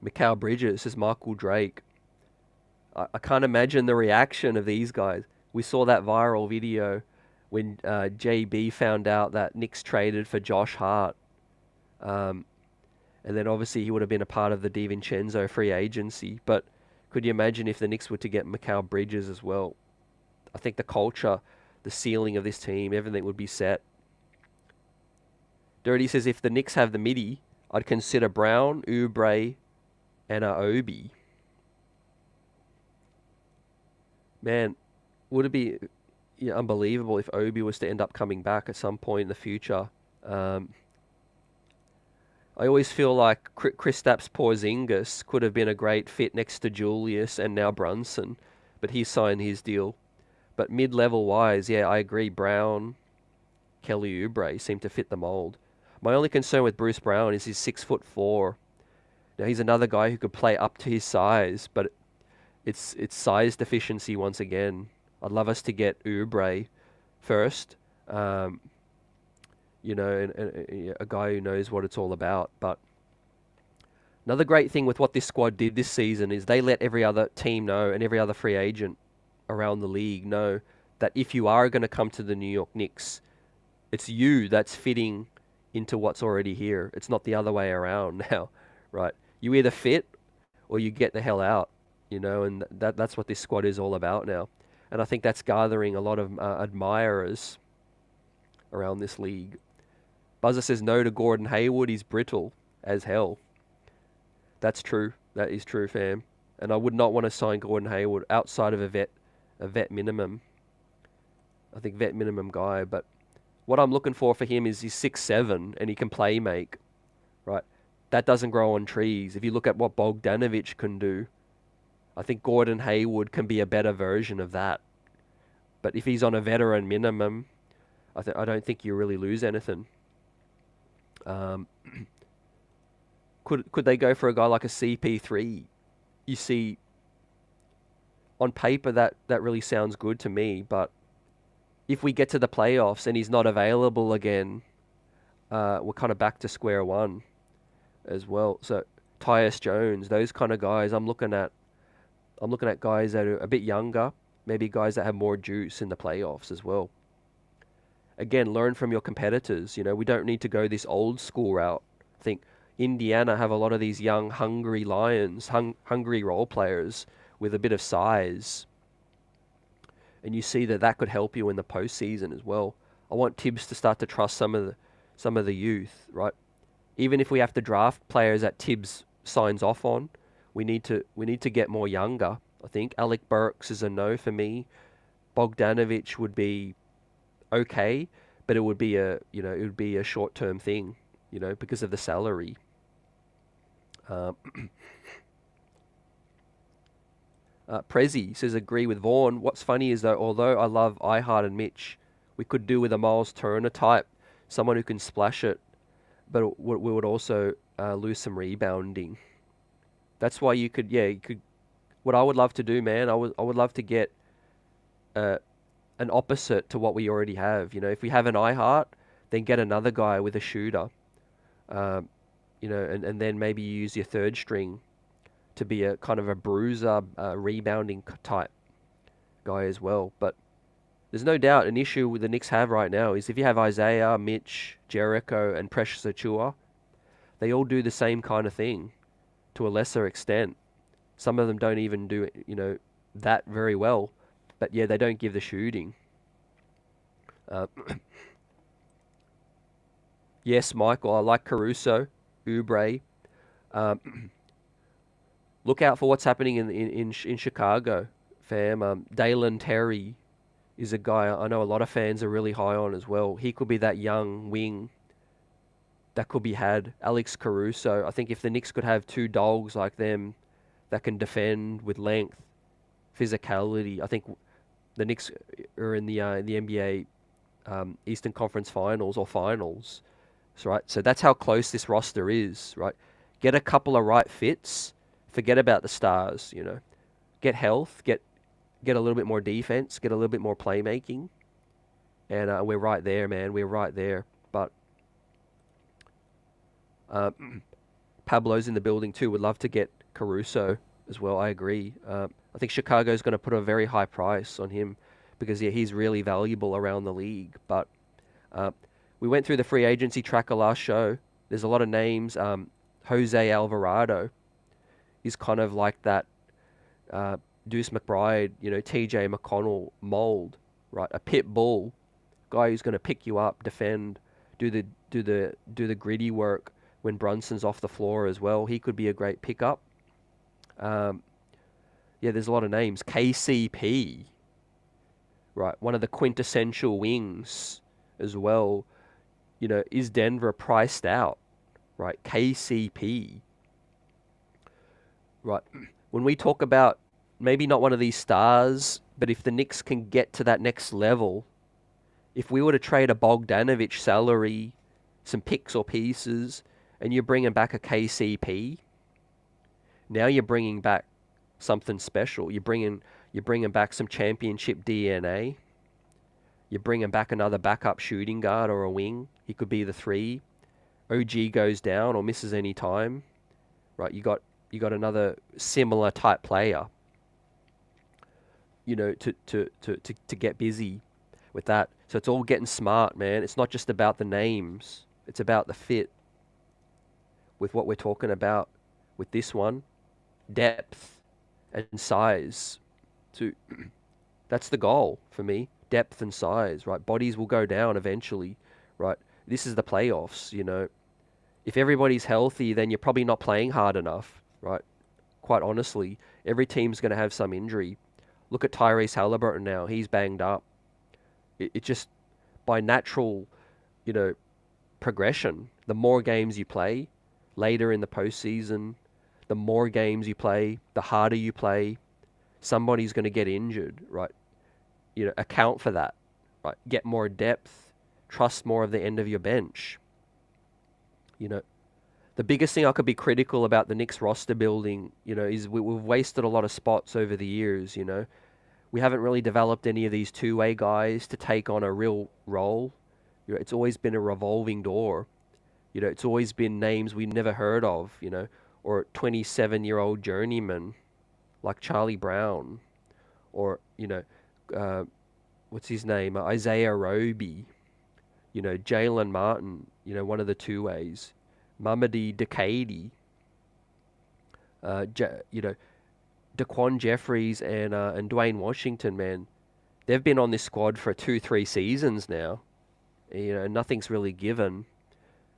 Mikal Bridges says Michael Drake. I can't imagine the reaction of these guys. We saw that viral video when JB found out that Knicks traded for Josh Hart. And then obviously he would have been a part of the DiVincenzo free agency. But could you imagine if the Knicks were to get Mikal Bridges as well? I think the culture, the ceiling of this team, everything would be set. Dirty says, if the Knicks have the midi, I'd consider Brown, Oubre, and Obi. Man, would it be unbelievable if Obi was to end up coming back at some point in the future? I always feel like Kristaps Porzingis could have been a great fit next to Julius and now Brunson, but he signed his deal. But mid-level wise, I agree. Brown, Kelly Oubre seem to fit the mold. My only concern with Bruce Brown is he's 6'4". Now he's another guy who could play up to his size, but it's size deficiency once again. I'd love us to get Oubre first, and a guy who knows what it's all about. But another great thing with what this squad did this season is they let every other team know and every other free agent around the league know that if you are going to come to the New York Knicks, it's you that's fitting into what's already here. It's not the other way around now, right? You either fit or you get the hell out, and that's what this squad is all about now. And I think that's gathering a lot of admirers around this league. Buzzer says no to Gordon Hayward. He's brittle as hell. That's true. That is true, fam. And I would not want to sign Gordon Hayward outside of a vet minimum. I think vet minimum guy. But what I'm looking for him is he's 6'7" and he can play make, right? That doesn't grow on trees. If you look at what Bogdanovic can do, I think Gordon Hayward can be a better version of that. But if he's on a veteran minimum, I don't think you really lose anything. Could they go for a guy like a CP3? You see, on paper that really sounds good to me, but if we get to the playoffs and he's not available again, we're kind of back to square one as well. So Tyus Jones, those kind of guys, I'm looking at guys that are a bit younger, maybe guys that have more juice in the playoffs as well. Again, learn from your competitors. We don't need to go this old school route. I think Indiana have a lot of these young, hungry Lions, hungry role players with a bit of size. And you see that could help you in the postseason as well. I want Tibbs to start to trust some of the youth, right? Even if we have to draft players that Tibbs signs off on, we need to get more younger. I think Alec Burks is a no for me. Bogdanovic would be okay, but it would be a short-term thing, because of the salary. Prezi says, agree with Vaughn. What's funny is that although I love IHart and Mitch, we could do with a Miles Turner type, someone who can splash it, but we would also lose some rebounding. That's why you could. What I would love to do, man, I would love to get an opposite to what we already have. If we have an IHart, then get another guy with a shooter. And then maybe you use your third string to be a kind of a bruiser, rebounding type guy as well. But there's no doubt an issue with the Knicks have right now is if you have Isaiah, Mitch, Jericho, and Precious Achiuwa, they all do the same kind of thing to a lesser extent. Some of them don't even do that very well, but yeah, they don't give the shooting. Yes, Michael, I like Caruso, Oubre. Look out for what's happening in Chicago, fam. Dalen Terry is a guy I know a lot of fans are really high on as well. He could be that young wing that could be had. Alex Caruso. I think if the Knicks could have two dogs like them that can defend with length, physicality, I think the Knicks are in the NBA Eastern Conference Finals or Finals. So, right? So that's how close this roster is, right? Get a couple of right fits. Forget about the stars, Get health, get a little bit more defense, get a little bit more playmaking. And we're right there, man. We're right there. But Pablo's in the building too. Would love to get Caruso as well. I agree. I think Chicago's going to put a very high price on him because he's really valuable around the league. But we went through the free agency tracker last show. There's a lot of names. Jose Alvarado is kind of like that Deuce McBride, TJ McConnell mold, right? A pit bull, guy who's going to pick you up, defend, do the gritty work when Brunson's off the floor as well. He could be a great pickup. There's a lot of names. KCP, right? One of the quintessential wings as well. Is Denver priced out, right? KCP. Right. When we talk about maybe not one of these stars, but if the Knicks can get to that next level, if we were to trade a Bogdanovic salary, some picks or pieces, and you're bringing back a KCP, now you're bringing back something special. You're bringing back some championship DNA. You're bringing back another backup shooting guard or a wing. He could be the 3. OG goes down or misses any time, right? You got another similar type player, to get busy with that. So it's all getting smart, man. It's not just about the names. It's about the fit with what we're talking about with this one, depth and size. So that's the goal for me, depth and size, right? Bodies will go down eventually, right? This is the playoffs, you know. If everybody's healthy, then you're probably not playing hard enough, right? Quite honestly, every team's going to have some injury. Look at Tyrese Halliburton now. He's banged up. It just, by natural, you know, progression, the more games you play later in the postseason, the more games you play, the harder you play, somebody's going to get injured, right? You know, account for that, right? Get more depth, trust more of the end of your bench. You know, the biggest thing I could be critical about the Knicks roster building, you know, is we've wasted a lot of spots over the years, you know. We haven't really developed any of these two-way guys to take on a real role. You know, it's always been a revolving door. You know, it's always been names we never heard of, you know, or 27-year-old journeyman like Charlie Brown, or, you know, what's his name? Isaiah Roby, you know, Jalen Martin, you know, one of the two-ways. Mamadi Decady, you know, Daquan Jeffries and Dwayne Washington, man, they've been on this squad for 2-3 seasons now. You know, nothing's really given.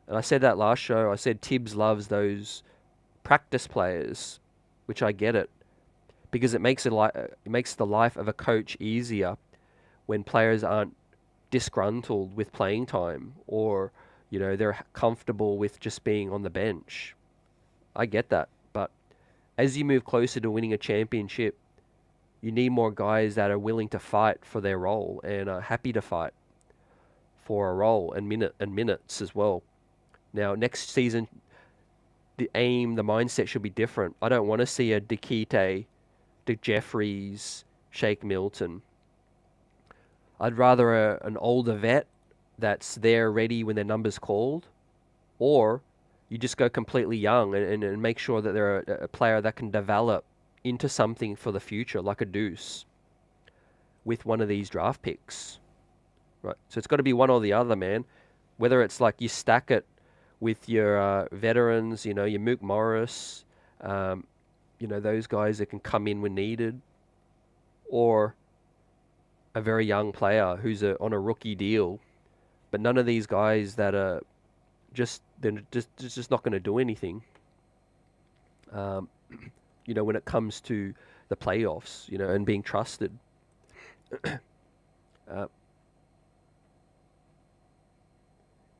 And I said that last show. I said Tibbs loves those practice players, which I get it, because it makes the life of a coach easier when players aren't disgruntled with playing time, or, you know, they're comfortable with just being on the bench. I get that, but as you move closer to winning a championship, you need more guys that are willing to fight for their role and are happy to fight for a role and minutes as well. Now, next season, the mindset should be different. I don't want to see a Dikite, Jeffries, Shake Milton. I'd rather an older vet that's there ready when their number's called, or you just go completely young and make sure that they're a player that can develop into something for the future, like a Deuce, with one of these draft picks. Right. So it's got to be one or the other, man. Whether it's like you stack it with your veterans, you know, your Mook Morris, you know, those guys that can come in when needed, or a very young player who's on a rookie deal, but none of these guys that are they're just not going to do anything. You know, when it comes to the playoffs, you know, and being trusted.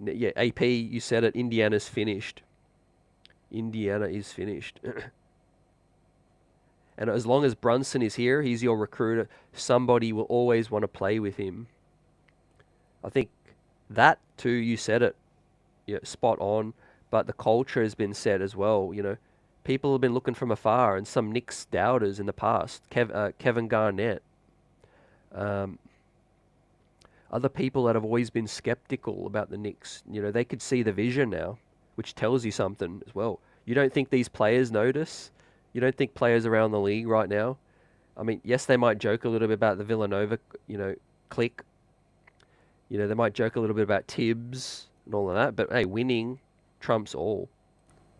Yeah, AP, you said it. Indiana's finished. Indiana is finished. And as long as Brunson is here, he's your recruiter, somebody will always want to play with him. I think that too, you said it. Yeah, spot on. But the culture has been set as well, you know. People have been looking from afar, and some Knicks doubters in the past. Kevin Garnett. Other people that have always been skeptical about the Knicks, you know, they could see the vision now, which tells you something as well. You don't think these players notice? You don't think players around the league right now? I mean, yes, they might joke a little bit about the Villanova, you know, clique. You know, they might joke a little bit about Tibbs and all of that, but hey, winning trumps all,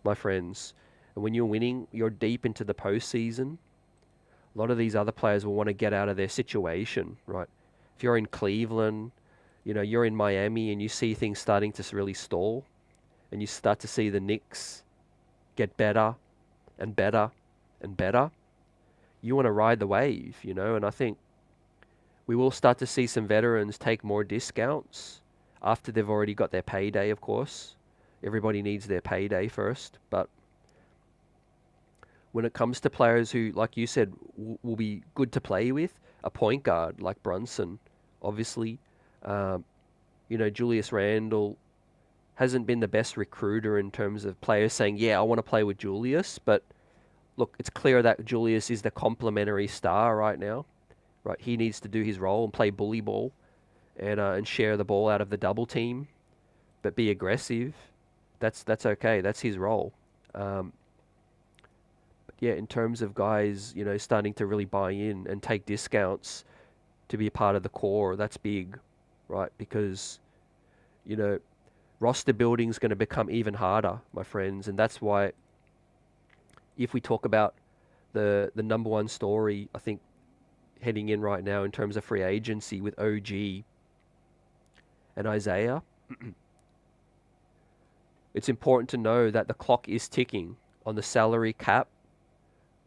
my friends. And when you're winning, you're deep into the postseason. A lot of these other players will want to get out of their situation, right? If you're in Cleveland, you know, you're in Miami and you see things starting to really stall, and you start to see the Knicks get better and better and better, you want to ride the wave, you know, and I think we will start to see some veterans take more discounts after they've already got their payday, of course. Everybody needs their payday first, but when it comes to players who, like you said, will be good to play with, a point guard like Brunson, obviously. You know, Julius Randle hasn't been the best recruiter in terms of players saying, yeah, I want to play with Julius. But look, it's clear that Julius is the complementary star right now. Right, he needs to do his role and play bully ball and share the ball out of the double team, but be aggressive. That's okay. That's his role. Yeah, in terms of guys, you know, starting to really buy in and take discounts to be a part of the core, that's big, right? Because, you know, roster building is going to become even harder, my friends. And that's why, if we talk about the number one story, I think, heading in right now in terms of free agency with OG and Isaiah, it's important to know that the clock is ticking on the salary cap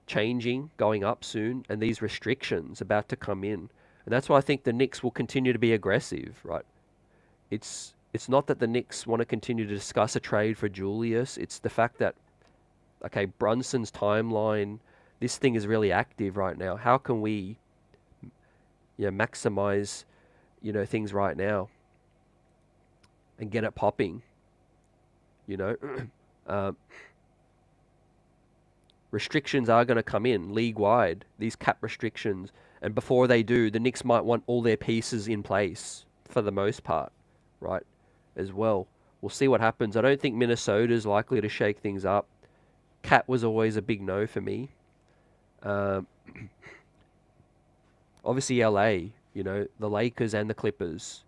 changing, going up soon, and these restrictions about to come in. And that's why I think the Knicks will continue to be aggressive, right? It's not that the Knicks want to continue to discuss a trade for Julius. It's the fact that, okay, Brunson's timeline, this thing is really active right now. How can we, maximize, things right now and get it popping? Restrictions are going to come in league-wide, these cap restrictions. And before they do, the Knicks might want all their pieces in place for the most part, right, as well. We'll see what happens. I don't think Minnesota's likely to shake things up. Cat was always a big no for me. Obviously, LA, the Lakers and the Clippers,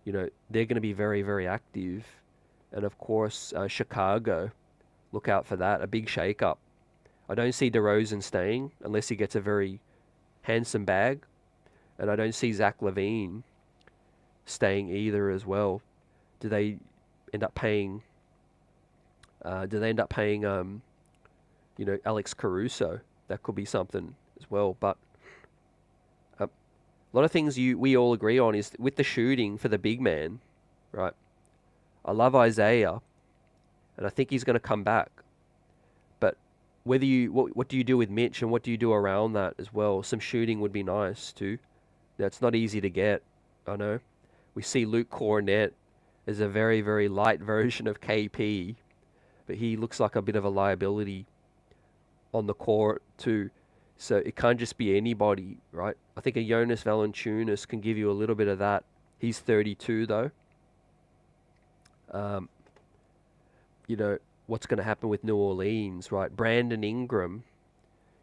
they're going to be very, very active. And of course, Chicago, look out for that, a big shake-up. I don't see DeRozan staying unless he gets a very handsome bag. And I don't see Zach LaVine staying either as well. Do they end up paying Alex Caruso? That could be something as well. But a lot of things we all agree on is with the shooting for the big man, right? I love Isaiah, and I think he's going to come back. But what do you do with Mitch, and what do you do around that as well? Some shooting would be nice too. That's not easy to get, I know. We see Luke Cornett as a very, very light version of KP, but he looks like a bit of a liability on the court too. So it can't just be anybody, right? I think a Jonas Valanciunas can give you a little bit of that. He's 32 though. What's going to happen with New Orleans, right? Brandon Ingram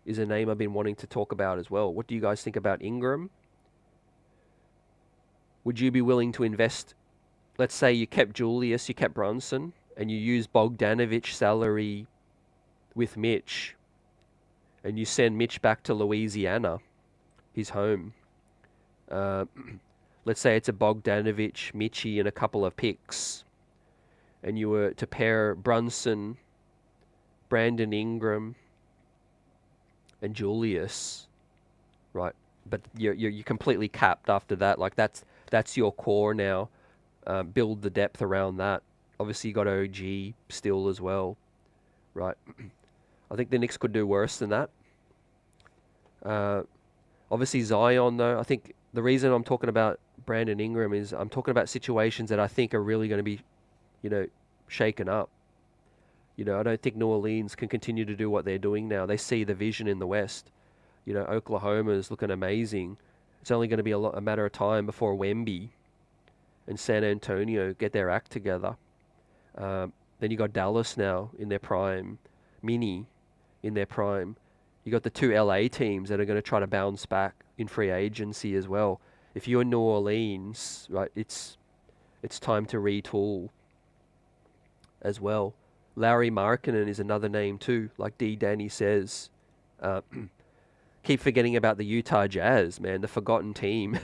is a name I've been wanting to talk about as well. What do you guys think about Ingram? Would you be willing to invest? Let's say you kept Julius, you kept Brunson, and you use Bogdanovich salary with Mitch, and you send Mitch back to Louisiana, his home. Let's say it's a Bogdanovich, Mitchie, and a couple of picks, and you were to pair Brunson, Brandon Ingram, and Julius, right? But you're completely capped after that. Like that's your core now. Build the depth around that. Obviously, you got OG still as well, right? I think the Knicks could do worse than that. Obviously, Zion, though, I think the reason I'm talking about Brandon Ingram is I'm talking about situations that I think are really going to be, shaken up. I don't think New Orleans can continue to do what they're doing now. They see the vision in the West. Oklahoma's looking amazing. It's only going to be a matter of time before Wemby and San Antonio get their act together. Then you got Dallas now in their prime, Mini in their prime. You got the two LA teams that are going to try to bounce back in free agency as well. If you're New Orleans, right, it's time to retool as well. Larry Markkinen is another name too, like D. Danny says. Keep forgetting about the Utah Jazz, man, the forgotten team.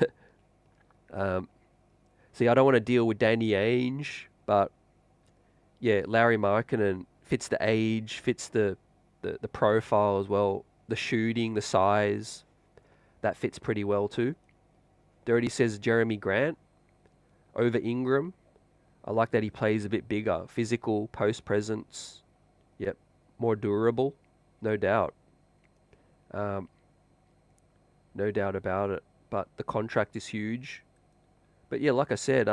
See, I don't want to deal with Danny Ainge, but yeah, Larry Markkinen fits the age, fits the profile as well, the shooting, the size, that fits pretty well too. Dirty says Jeremy Grant over Ingram. I like that he plays a bit bigger, physical, post presence. Yep, more durable, no doubt. No doubt about it. But the contract is huge. But yeah, like I said,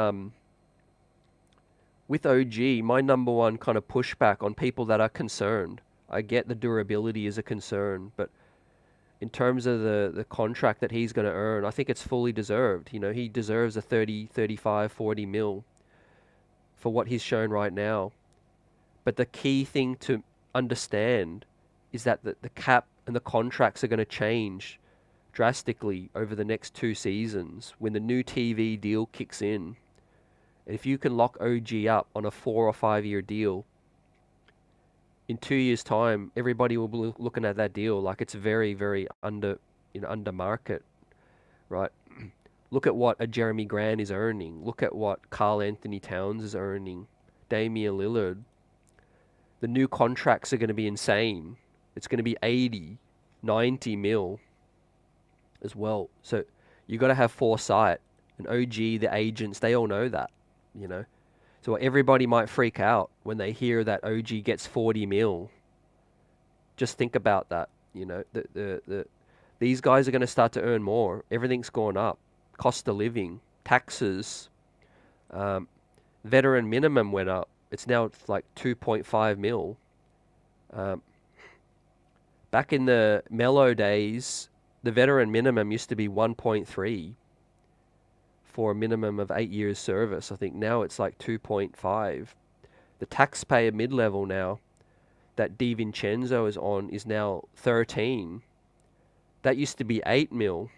with OG, my number one kind of pushback on people that are concerned. I get the durability is a concern, but in terms of the contract that he's going to earn, I think it's fully deserved. He deserves a 30, 35, 40 mil for what he's shown right now. But the key thing to understand is that the cap and the contracts are going to change drastically over the next 2 seasons when the new TV deal kicks in. If you can lock OG up on a 4 or 5 year deal, in 2 years' time, everybody will be looking at that deal like it's very, very under market, right? Look at what a Jeremy Grant is earning. Look at what Karl Anthony Towns is earning. Damian Lillard. The new contracts are going to be insane. It's going to be 80, 90 mil as well. So you got to have foresight. And OG, the agents, they all know that, you know. So everybody might freak out when they hear that OG gets 40 mil. Just think about that, you know. These guys are going to start to earn more. Everything's gone up. Cost of living, taxes, veteran minimum went up. It's now like 2.5 mil. Back in the Melo days, the veteran minimum used to be 1.3 for a minimum of 8 years service. I think now it's like 2.5. The taxpayer mid-level now that DiVincenzo is on is now 13. That used to be 8 mil,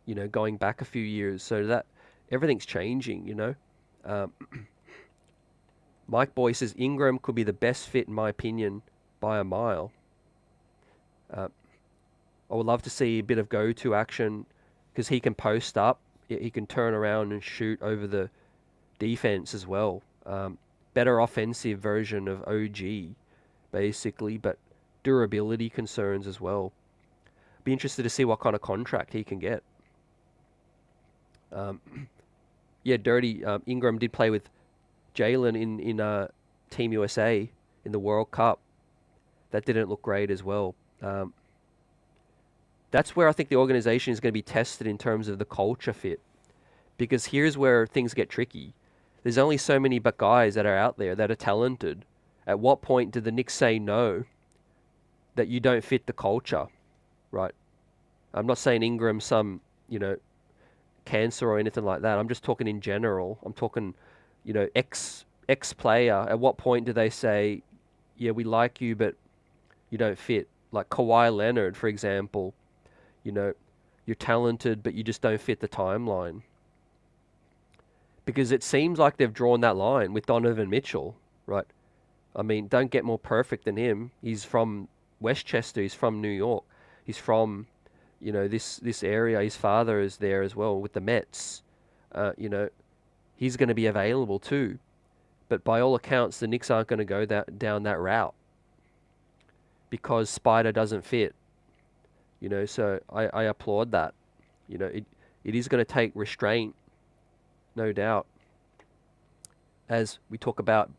you know, going back a few years. So that everything's changing, you know. Mike Boy says Ingram could be the best fit in my opinion by a mile. I would love to see a bit of go-to action because he can post up. He can turn around and shoot over the defense as well. Better offensive version of OG, basically, but durability concerns as well. Be interested to see what kind of contract he can get. Yeah, Dirty. Ingram did play with Jalen in Team USA in the World Cup. That didn't look great as well. That's where I think the organization is going to be tested in terms of the culture fit. Because here's where things get tricky. There's only so many guys that are out there that are talented. At what point do the Knicks say no, that you don't fit the culture, right? I'm not saying Ingram's some, you know, cancer or anything like that. I'm just talking in general. I'm talking, you know, ex-player. At what point do they say, yeah, we like you, but you don't fit? Like Kawhi Leonard, for example, you know, you're talented, but you just don't fit the timeline. Because it seems like they've drawn that line with Donovan Mitchell, right? I mean, don't get more perfect than him. He's from Westchester. He's from New York. He's from, you know, this area. His father is there as well with the Mets. You know, he's going to be available too. But by all accounts, the Knicks aren't going to go down that route because Spider doesn't fit. You know, so I applaud that. You know, it is going to take restraint, no doubt. As we talk about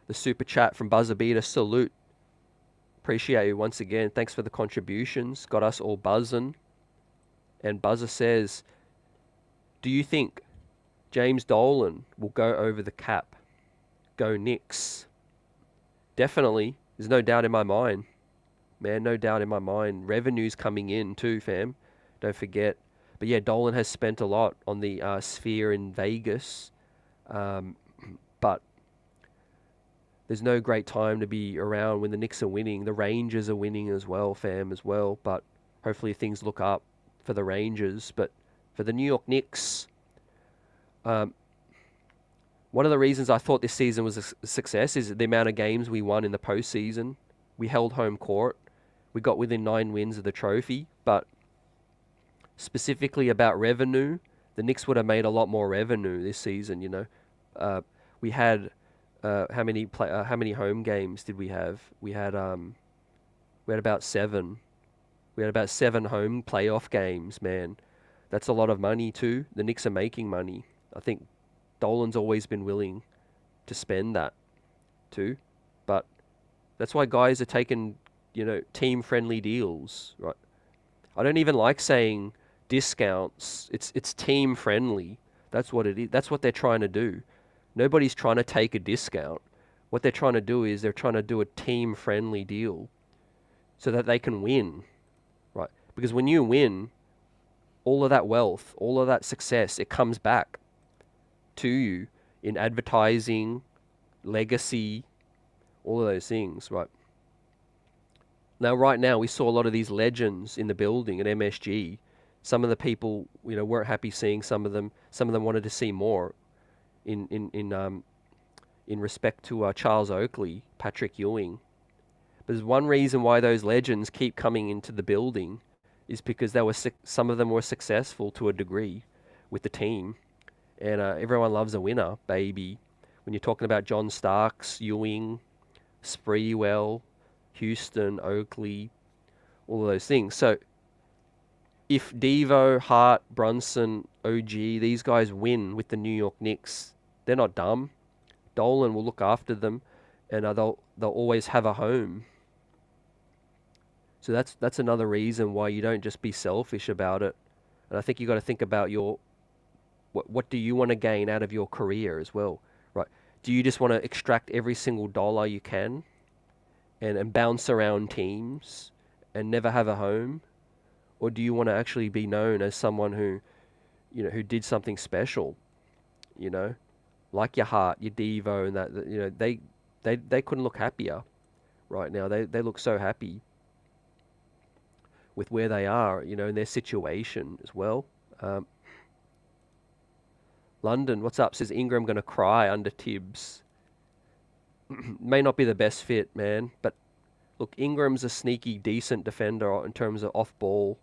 the super chat from Buzzer Beater, salute. Appreciate you once again. Thanks for the contributions. Got us all buzzing. And Buzzer says, do you think James Dolan will go over the cap? Go Knicks. Definitely. There's no doubt in my mind. Man, no doubt in my mind. Revenue's coming in too, fam. Don't forget. But yeah, Dolan has spent a lot on the Sphere in Vegas. But there's no great time to be around when the Knicks are winning. The Rangers are winning as well, fam, as well. But hopefully things look up for the Rangers. But for the New York Knicks, one of the reasons I thought this season was a success is the amount of games we won in the postseason. We held home court. We got within 9 wins of the trophy. But specifically about revenue, the Knicks would have made a lot more revenue this season, you know. We had how many home games did we have? We had about 7. We had about 7 home playoff games, man. That's a lot of money too. The Knicks are making money. I think Dolan's always been willing to spend that too. But that's why guys are taking, you know, team-friendly deals, right? I don't even like saying discounts. It's team-friendly. That's what it is. That's what they're trying to do. Nobody's trying to take a discount. What they're trying to do is they're trying to do a team-friendly deal so that they can win, right? Because when you win, all of that wealth, all of that success, it comes back to you in advertising, legacy, all of those things, right? Now, right now, we saw a lot of these legends in the building at MSG. Some of the people, you know, weren't happy seeing some of them. Some of them wanted to see more. in respect to Charles Oakley, Patrick Ewing. But there's one reason why those legends keep coming into the building is because some of them were successful to a degree with the team, and everyone loves a winner, baby. When you're talking about John Starks, Ewing, Spreewell, Houston, Oakley, all of those things. So if Devo, Hart, Brunson, OG, these guys win with the New York Knicks, they're not dumb. Dolan will look after them, and they'll always have a home. So that's another reason why you don't just be selfish about it. And I think you got to think about what do you want to gain out of your career as well, right? Do you just want to extract every single dollar you can, and bounce around teams and never have a home? Or do you want to actually be known as someone who did something special, like your Hart, your Devo, and that, they couldn't look happier right now. They look so happy with where they are, in their situation as well. London, what's up? Says Ingram going to cry under Tibbs. May not be the best fit, man, but look, Ingram's a sneaky, decent defender in terms of off ball,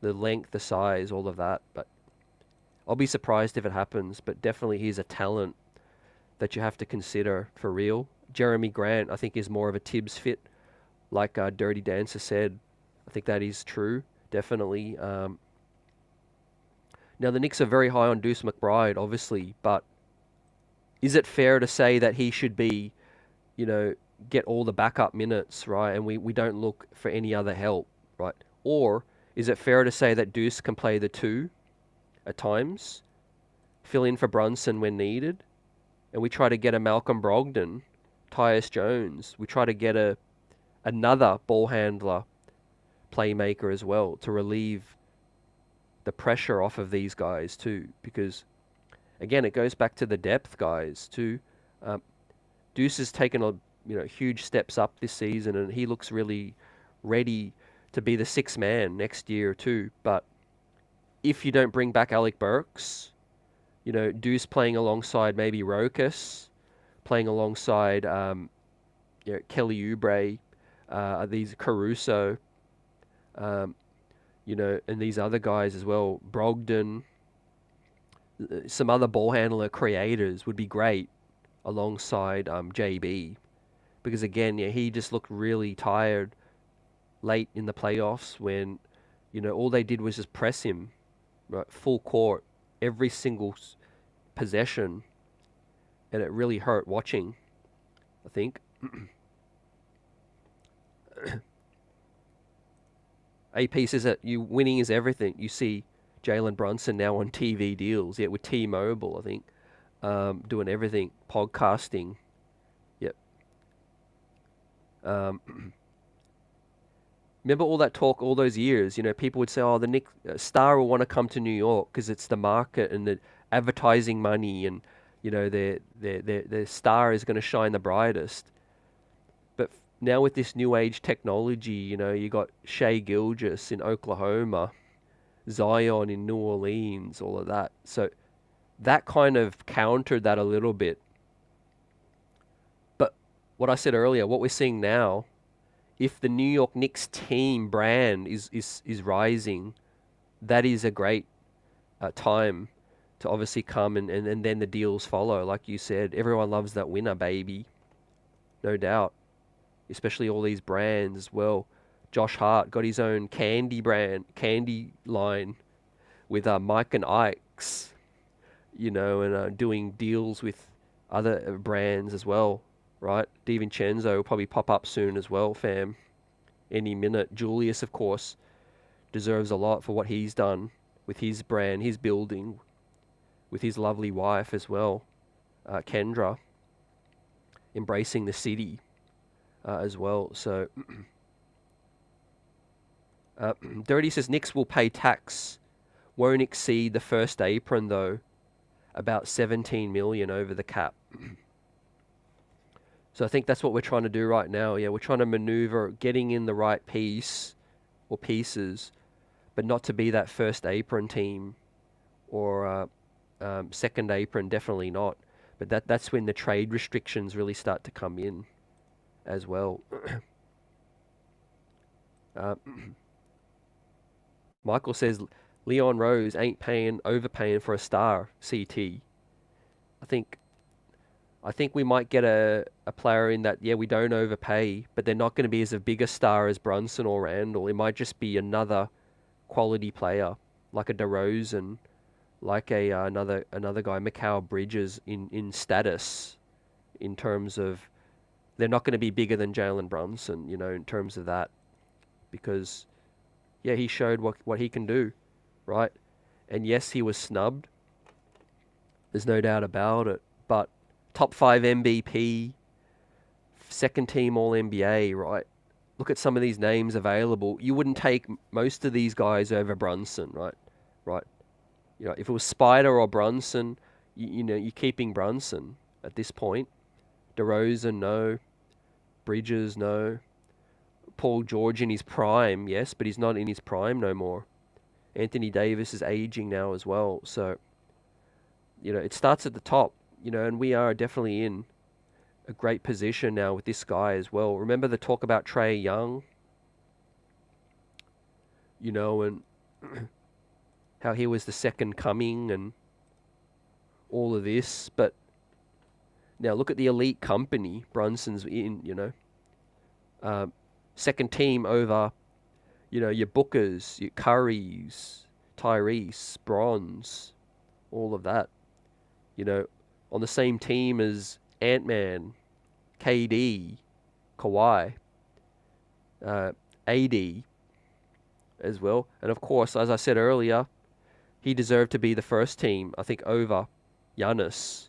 the length, the size, all of that. But I'll be surprised if it happens. But definitely he's a talent that you have to consider for real. Jeremy Grant, I think, is more of a Tibbs fit, like Dirty Dancer said. I think that is true, definitely. Now, the Knicks are very high on Deuce McBride, obviously, but is it fair to say that he should be, get all the backup minutes, right? And we don't look for any other help, right? Or is it fair to say that Deuce can play the two at times, fill in for Brunson when needed, and we try to get a Malcolm Brogdon, Tyus Jones. We try to get another ball handler, playmaker as well, to relieve the pressure off of these guys too, because again, it goes back to the depth guys too. Deuce has taken huge steps up this season, and he looks really ready to be the sixth man next year too. But if you don't bring back Alec Burks, Deuce playing alongside maybe Rokas, playing alongside Kelly Oubre, these Caruso, and these other guys as well, Brogdon, some other ball handler creators would be great alongside JB. Because again, he just looked really tired late in the playoffs when, all they did was just press him, right, full court, every single possession. And it really hurt watching, I think. AP says that winning is everything. You see Jalen Brunson now on TV deals, with T-Mobile, I think, doing everything, podcasting. Yep. Remember all that talk all those years? People would say, "Oh, the Star will want to come to New York because it's the market and the advertising money, and their star is going to shine the brightest." But now with this new age technology, you got Shai Gilgeous in Oklahoma, Zion in New Orleans, all of that. So that kind of countered that a little bit. But what I said earlier, what we're seeing now, if the New York Knicks team brand is rising, that is a great time to obviously come and then the deals follow. Like you said, everyone loves that winner, baby. No doubt. Especially all these brands as well. Josh Hart got his own candy line with Mike and Ike's, and doing deals with other brands as well, right? DiVincenzo will probably pop up soon as well, fam. Any minute. Julius, of course, deserves a lot for what he's done with his brand, his building, with his lovely wife as well, Kendra, embracing the city. As well. So Dirty says Knicks will pay tax, won't exceed the first apron though, about 17 million over the cap. So I think that's what we're trying to do right now. Yeah, we're trying to maneuver, getting in the right piece or pieces, but not to be that first apron team or second apron, definitely not. But that's when the trade restrictions really start to come in as well. Michael says Leon Rose ain't overpaying for a star. CT. I think we might get a player in that, yeah, we don't overpay, but they're not going to be as a big a star as Brunson or Randle. It might just be another quality player, like a DeRozan, like another guy, Mikal Bridges, in status, in terms of they're not going to be bigger than Jalen Brunson, in terms of that, because yeah, he showed what he can do, right? And yes, he was snubbed. There's no doubt about it, but top 5 MVP, second team All NBA, right? Look at some of these names available. You wouldn't take most of these guys over Brunson, right? Right. If it was Spider or Brunson, you're keeping Brunson at this point. DeRozan, no. Bridges, no. Paul George in his prime, yes, but he's not in his prime no more. Anthony Davis is aging now as well. So, it starts at the top, and we are definitely in a great position now with this guy as well. Remember the talk about Trae Young? And how he was the second coming and all of this. But now look at the elite company Brunson's in, second team over, your Bookers, your Currys, Tyrese, Bronze, all of that. On the same team as Ant-Man, KD, Kawhi, AD as well. And of course, as I said earlier, he deserved to be the first team, I think, over Giannis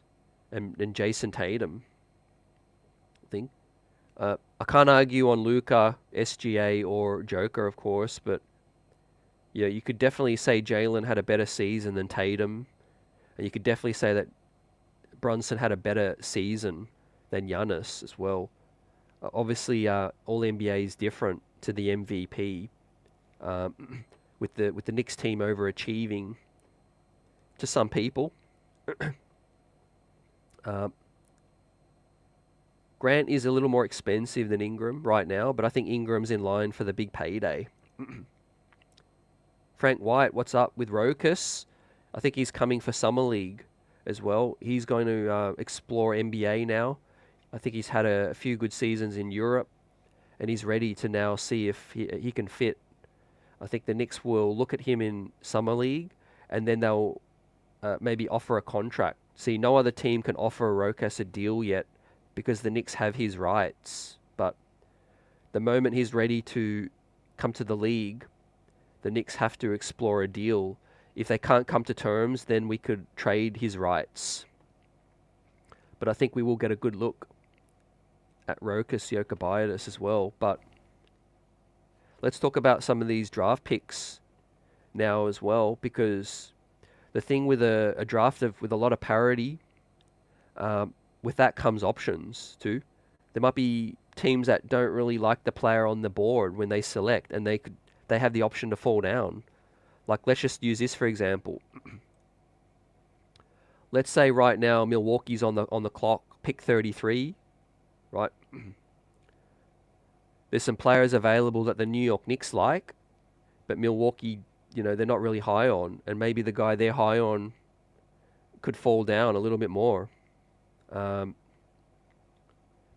and Jason Tatum, I think. I can't argue on Luka, SGA, or Joker, of course, but yeah, you could definitely say Jalen had a better season than Tatum, and you could definitely say that Brunson had a better season than Giannis as well. Obviously, All NBA is different to the MVP, with the Knicks team overachieving to some people. Grant is a little more expensive than Ingram right now, but I think Ingram's in line for the big payday. Frank White, what's up with Rokas? I think he's coming for Summer League as well. He's going to explore NBA now. I think he's had a few good seasons in Europe, and he's ready to now see if he can fit. I think the Knicks will look at him in Summer League, and then they'll maybe offer a contract. See, no other team can offer Rokas a deal yet because the Knicks have his rights. But the moment he's ready to come to the league, the Knicks have to explore a deal. If they can't come to terms, then we could trade his rights. But I think we will get a good look at Rokas Jokubaitis as well. But let's talk about some of these draft picks now as well, because the thing with a draft with a lot of parity, with that comes options too. There might be teams that don't really like the player on the board when they select, and they have the option to fall down. Like, let's just use this for example. Let's say right now Milwaukee's on the clock, pick 33, right? There's some players available that the New York Knicks like, but Milwaukee, they're not really high on, and maybe the guy they're high on could fall down a little bit more.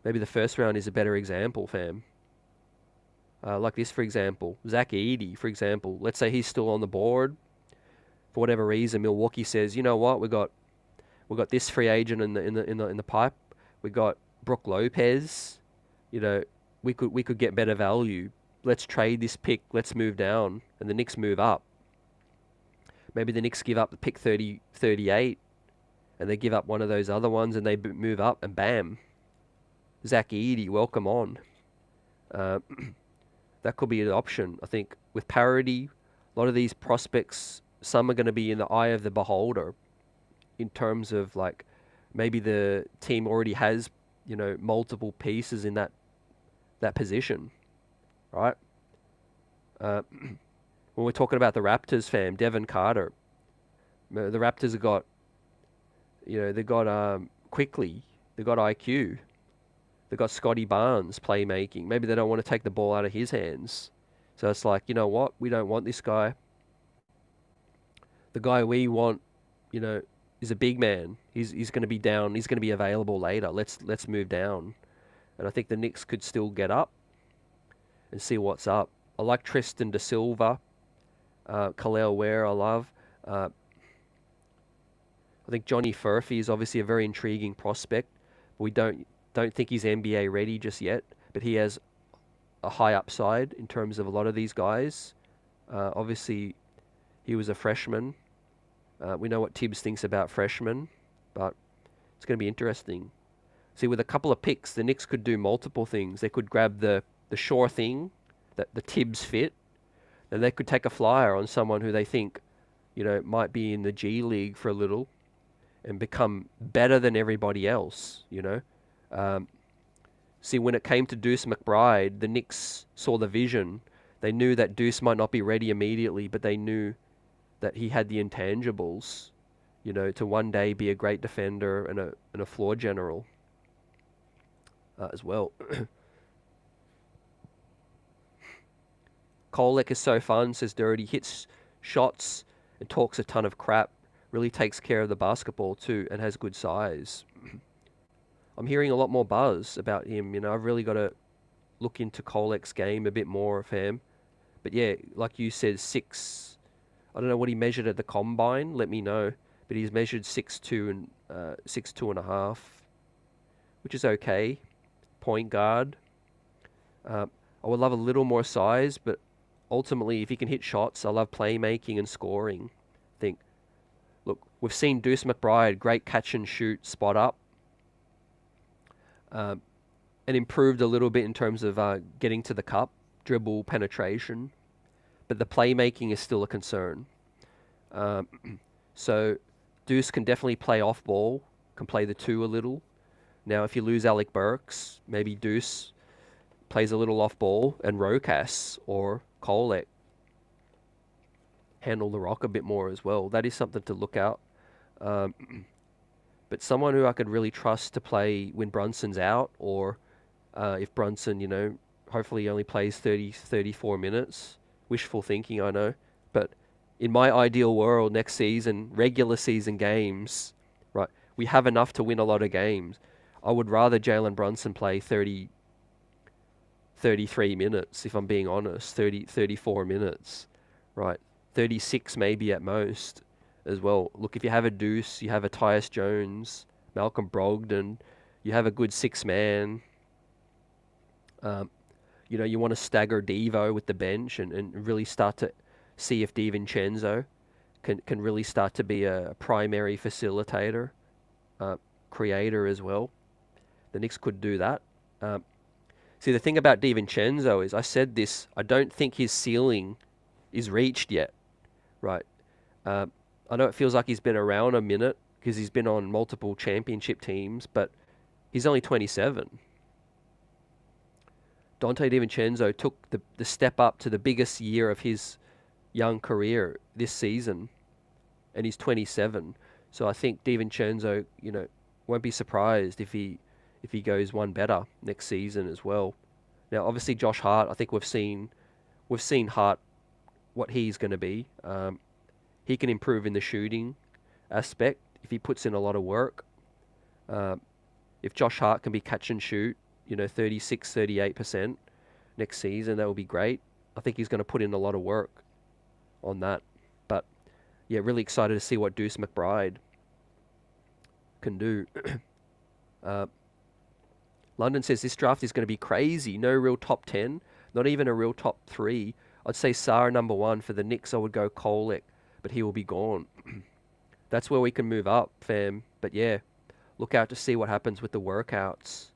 Maybe the first round is a better example, fam. Like this, for example, Zach Edey, for example. Let's say he's still on the board. For whatever reason, Milwaukee says, you know what, we got this free agent in the pipe. We got Brook Lopez. We could get better value. Let's trade this pick. Let's move down, and the Knicks move up. Maybe the Knicks give up the pick 38, and they give up one of those other ones, and they move up, and bam, Zach Edey, welcome on. That could be an option. I think with parity, a lot of these prospects, some are going to be in the eye of the beholder in terms of, like, maybe the team already has, multiple pieces in that position, right? When we're talking about the Raptors, Devin Carter, the Raptors have got, they've got quickly. They've got IQ. They've got Scotty Barnes playmaking. Maybe they don't want to take the ball out of his hands. So it's like, you know what? We don't want this guy. The guy we want, is a big man. He's going to be down. He's going to be available later. Let's move down. And I think the Knicks could still get up and see what's up. I like Tristan Da Silva. Khalil Ware I love. I think Johnny Furphy is obviously a very intriguing prospect. We don't think he's NBA ready just yet, but he has a high upside in terms of a lot of these guys. Obviously, he was a freshman. We know what Tibbs thinks about freshmen, but it's going to be interesting. See, with a couple of picks, the Knicks could do multiple things. They could grab the sure thing, that the Tibbs fit, and they could take a flyer on someone who they think, might be in the G League for a little and become better than everybody else, See, when it came to Deuce McBride, the Knicks saw the vision. They knew that Deuce might not be ready immediately, but they knew that he had the intangibles, to one day be a great defender and a floor general as well. Kolek is so fun, says Dirty. Hits shots and talks a ton of crap. Really takes care of the basketball too and has good size. I'm hearing a lot more buzz about him. I've really got to look into Kolek's game a bit more, fam. But yeah, like you said, I don't know what he measured at the combine. Let me know. But he's measured 6'2" and 6'2.5", which is okay. Point guard. I would love a little more size, but ultimately, if he can hit shots, I love playmaking and scoring. Look, we've seen Deuce McBride, great catch and shoot, spot up, and improved a little bit in terms of getting to the cup, dribble penetration, but the playmaking is still a concern. So Deuce can definitely play off ball, can play the two a little. Now, if you lose Alec Burks, maybe Deuce plays a little off ball, and Rokas or Kolek handle the rock a bit more as well. That is something to look out. But someone who I could really trust to play when Brunson's out, or if Brunson, hopefully only plays 34 minutes. Wishful thinking, I know. But in my ideal world, next season, regular season games, right, we have enough to win a lot of games. I would rather Jalen Brunson play 33 minutes, if I'm being honest, 34 minutes, right? 36 maybe at most as well. Look, if you have a Deuce, you have a Tyus Jones, Malcolm Brogdon, you have a good six-man. You want to stagger Devo with the bench and really start to see if DiVincenzo can really start to be a primary facilitator, creator as well. The Knicks could do that. See, the thing about DiVincenzo is, I said this, I don't think his ceiling is reached yet, right? I know it feels like he's been around a minute because he's been on multiple championship teams, but he's only 27. Dante DiVincenzo took the step up to the biggest year of his young career this season, and he's 27. So I think DiVincenzo, won't be surprised if he goes one better next season as well. Now, obviously, Josh Hart, I think we've seen Hart, what he's going to be. He can improve in the shooting aspect if he puts in a lot of work. If Josh Hart can be catch and shoot, 36, 38% next season, that will be great. I think he's going to put in a lot of work on that. But, yeah, really excited to see what Deuce McBride can do. London says this draft is going to be crazy. No real top 10, not even a real top 3. I'd say Sarr number 1. For the Knicks, I would go Kolek, but he will be gone. That's where we can move up, fam. But yeah, look out to see what happens with the workouts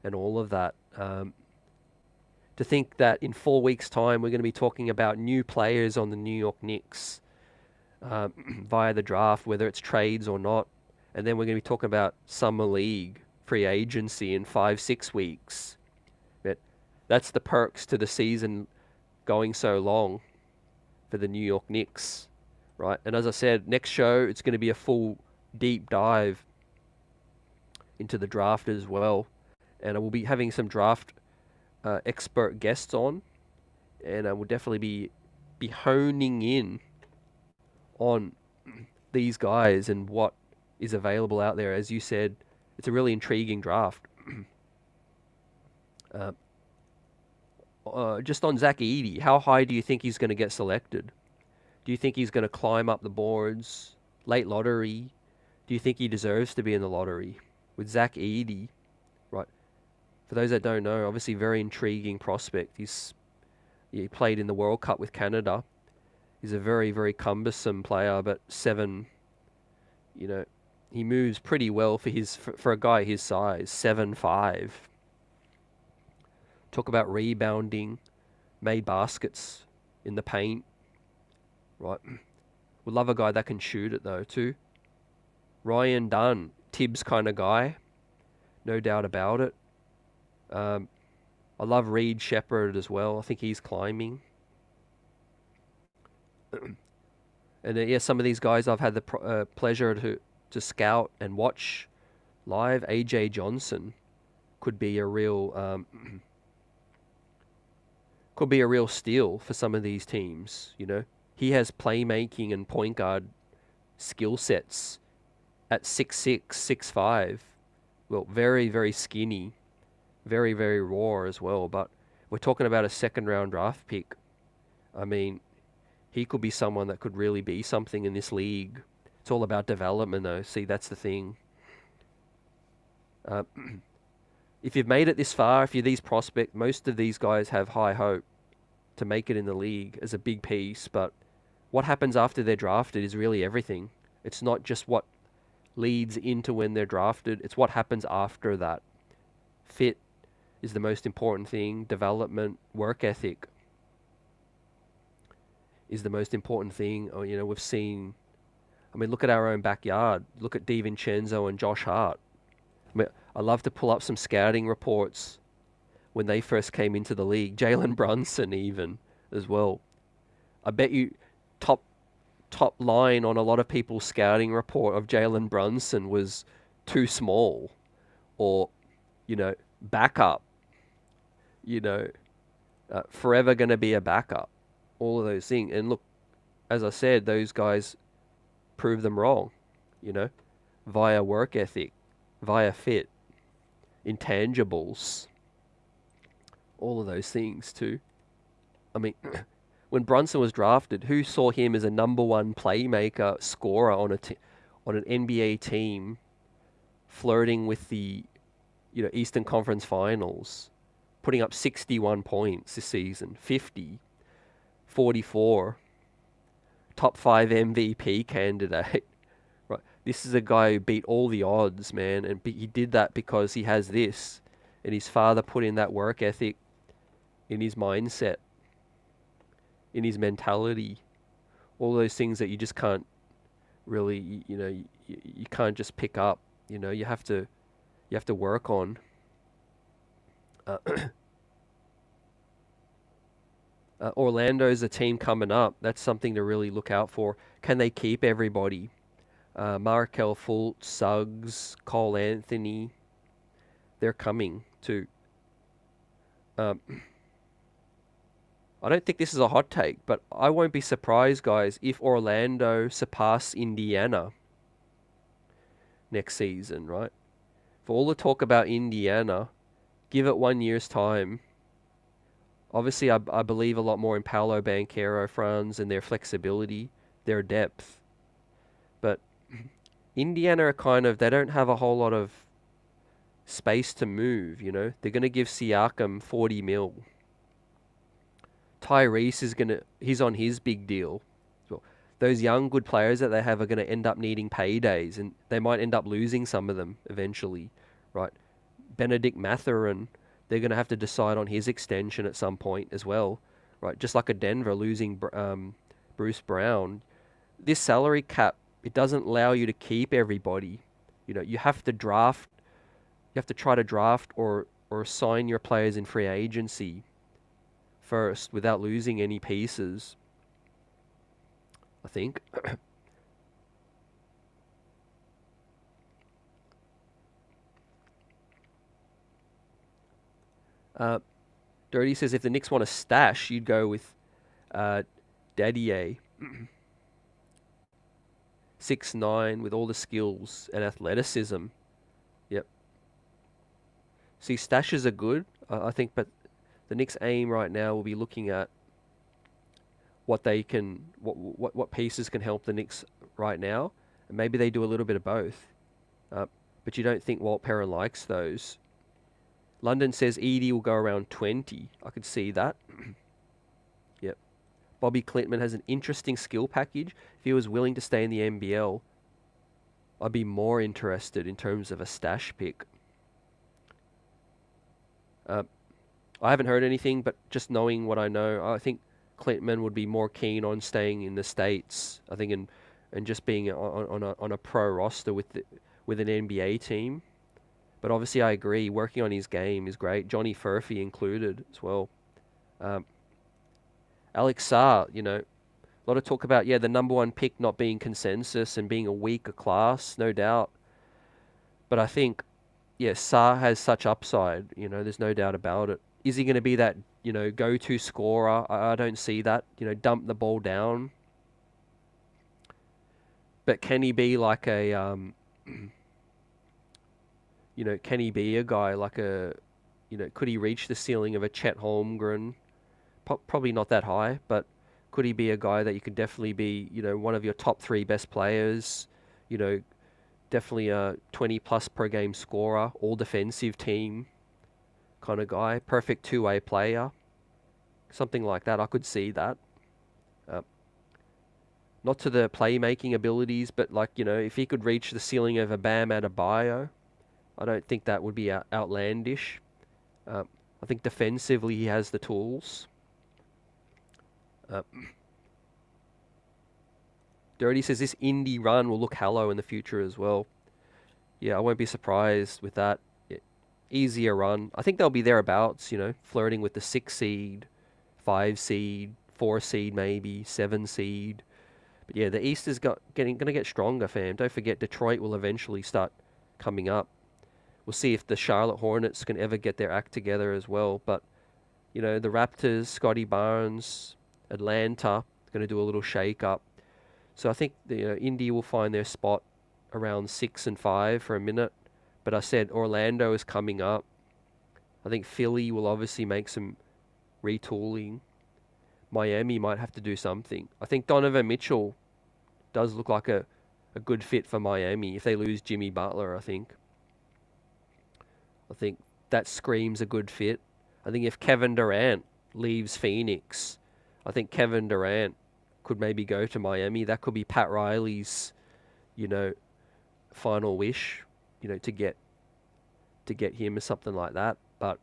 and all of that. To think that in 4 weeks' time, we're going to be talking about new players on the New York Knicks via the draft, whether it's trades or not. And then we're going to be talking about Summer League, free agency in 5-6 weeks. But that's the perks to the season going so long for the New York Knicks, right? And as I said, next show, it's going to be a full deep dive into the draft as well. And I will be having some draft expert guests on, and I will definitely be honing in on these guys and what is available out there. As you said, it's a really intriguing draft. Just on Zach Edey, how high do you think he's going to get selected? Do you think he's going to climb up the boards, late lottery? Do you think he deserves to be in the lottery? With Zach Edey, right? For those that don't know, obviously very intriguing prospect. He played in the World Cup with Canada. He's a very, very cumbersome player, but he moves pretty well for a guy his size, 7'5". Talk about rebounding, made baskets in the paint, right? Would love a guy that can shoot it though too. Ryan Dunn, Tibbs kind of guy, no doubt about it. I love Reed Shepherd as well. I think he's climbing. And some of these guys I've had the pleasure to scout and watch live. AJ Johnson could be a real steal for some of these teams. He has playmaking and point guard skill sets at 6'6", 6'5". Well, very, very skinny, very, very raw as well. But we're talking about a second-round draft pick. I mean, he could be someone that could really be something in this league. It's all about development, though. See, that's the thing. If you've made it this far, if you're these prospects, most of these guys have high hope to make it in the league as a big piece. But what happens after they're drafted is really everything. It's not just what leads into when they're drafted. It's what happens after that. Fit is the most important thing. Development, work ethic is the most important thing. We've seen... look at our own backyard. Look at DiVincenzo and Josh Hart. I love to pull up some scouting reports when they first came into the league. Jalen Brunson even as well. I bet you top line on a lot of people's scouting report of Jalen Brunson was too small or, backup, forever going to be a backup. All of those things. And look, as I said, those guys prove them wrong, via work ethic, via fit, intangibles, all of those things too. When Brunson was drafted, who saw him as a number one playmaker, scorer on an NBA team, flirting with the Eastern Conference Finals, putting up 61 points this season, 50, 44, top 5 MVP candidate. Right, this is a guy who beat all the odds, man, and he did that because he has this, and his father put in that work ethic, in his mindset, in his mentality, all those things that you just can't really, you can't just pick up. You have to work on. Orlando's a team coming up. That's something to really look out for. Can they keep everybody? Markel Fultz, Suggs, Cole Anthony, they're coming too. I don't think this is a hot take, but I won't be surprised, guys, if Orlando surpass Indiana next season, right? For all the talk about Indiana, give it 1 year's time. Obviously, I believe a lot more in Paolo Banchero, Franz, and their flexibility, their depth. But Indiana are they don't have a whole lot of space to move, They're going to give Siakam 40 mil. Tyrese he's on his big deal. So those young good players that they have are going to end up needing paydays, and they might end up losing some of them eventually, right? Benedict Mathurin, they're going to have to decide on his extension at some point as well, right? Just like a Denver losing Bruce Brown. This salary cap, it doesn't allow you to keep everybody. You have to draft. You have to try to draft or sign your players in free agency first without losing any pieces, I think. Uh, Dirty says if the Knicks want a stash, you'd go with Dadier. 6'9" with all the skills and athleticism. Yep. See, stashes are good, I think, but the Knicks' aim right now will be looking at what they can, what pieces can help the Knicks right now, and maybe they do a little bit of both. But you don't think Walt Perrin likes those. London says Edie will go around 20. I could see that. Yep. Bobby Clintman has an interesting skill package. If he was willing to stay in the NBL, I'd be more interested in terms of a stash pick. I haven't heard anything, but just knowing what I know, I think Clintman would be more keen on staying in the States. I think and just being on a pro roster with an NBA team. But obviously, I agree. Working on his game is great. Johnny Furphy included as well. Alex Sarr, a lot of talk about the number one pick not being consensus and being a weaker class, no doubt. But I think Sarr has such upside. There's no doubt about it. Is he going to be that go-to scorer? I don't see that. Dump the ball down. But can he be like a can he be a guy like could he reach the ceiling of a Chet Holmgren? Probably not that high, but could he be a guy that you could definitely be, one of your top 3 best players, definitely a 20 plus per game scorer, all defensive team kind of guy, perfect two-way player, something like that. I could see that. Not to the playmaking abilities, but if he could reach the ceiling of a Bam Adebayo, I don't think that would be outlandish. I think defensively he has the tools. Dirty says this Indy run will look hollow in the future as well. Yeah, I won't be surprised with that. Easier run. I think they'll be thereabouts, flirting with the 6 seed, 5 seed, 4 seed maybe, 7 seed. But yeah, the East is going to get stronger, fam. Don't forget Detroit will eventually start coming up. We'll see if the Charlotte Hornets can ever get their act together as well. But, the Raptors, Scotty Barnes, Atlanta, going to do a little shake-up. So I think Indy will find their spot around 6 and 5 for a minute. But I said Orlando is coming up. I think Philly will obviously make some retooling. Miami might have to do something. I think Donovan Mitchell does look like a good fit for Miami if they lose Jimmy Butler, I think that screams a good fit. I think if Kevin Durant leaves Phoenix, I think Kevin Durant could maybe go to Miami. That could be Pat Riley's, final wish, to get him or something like that. But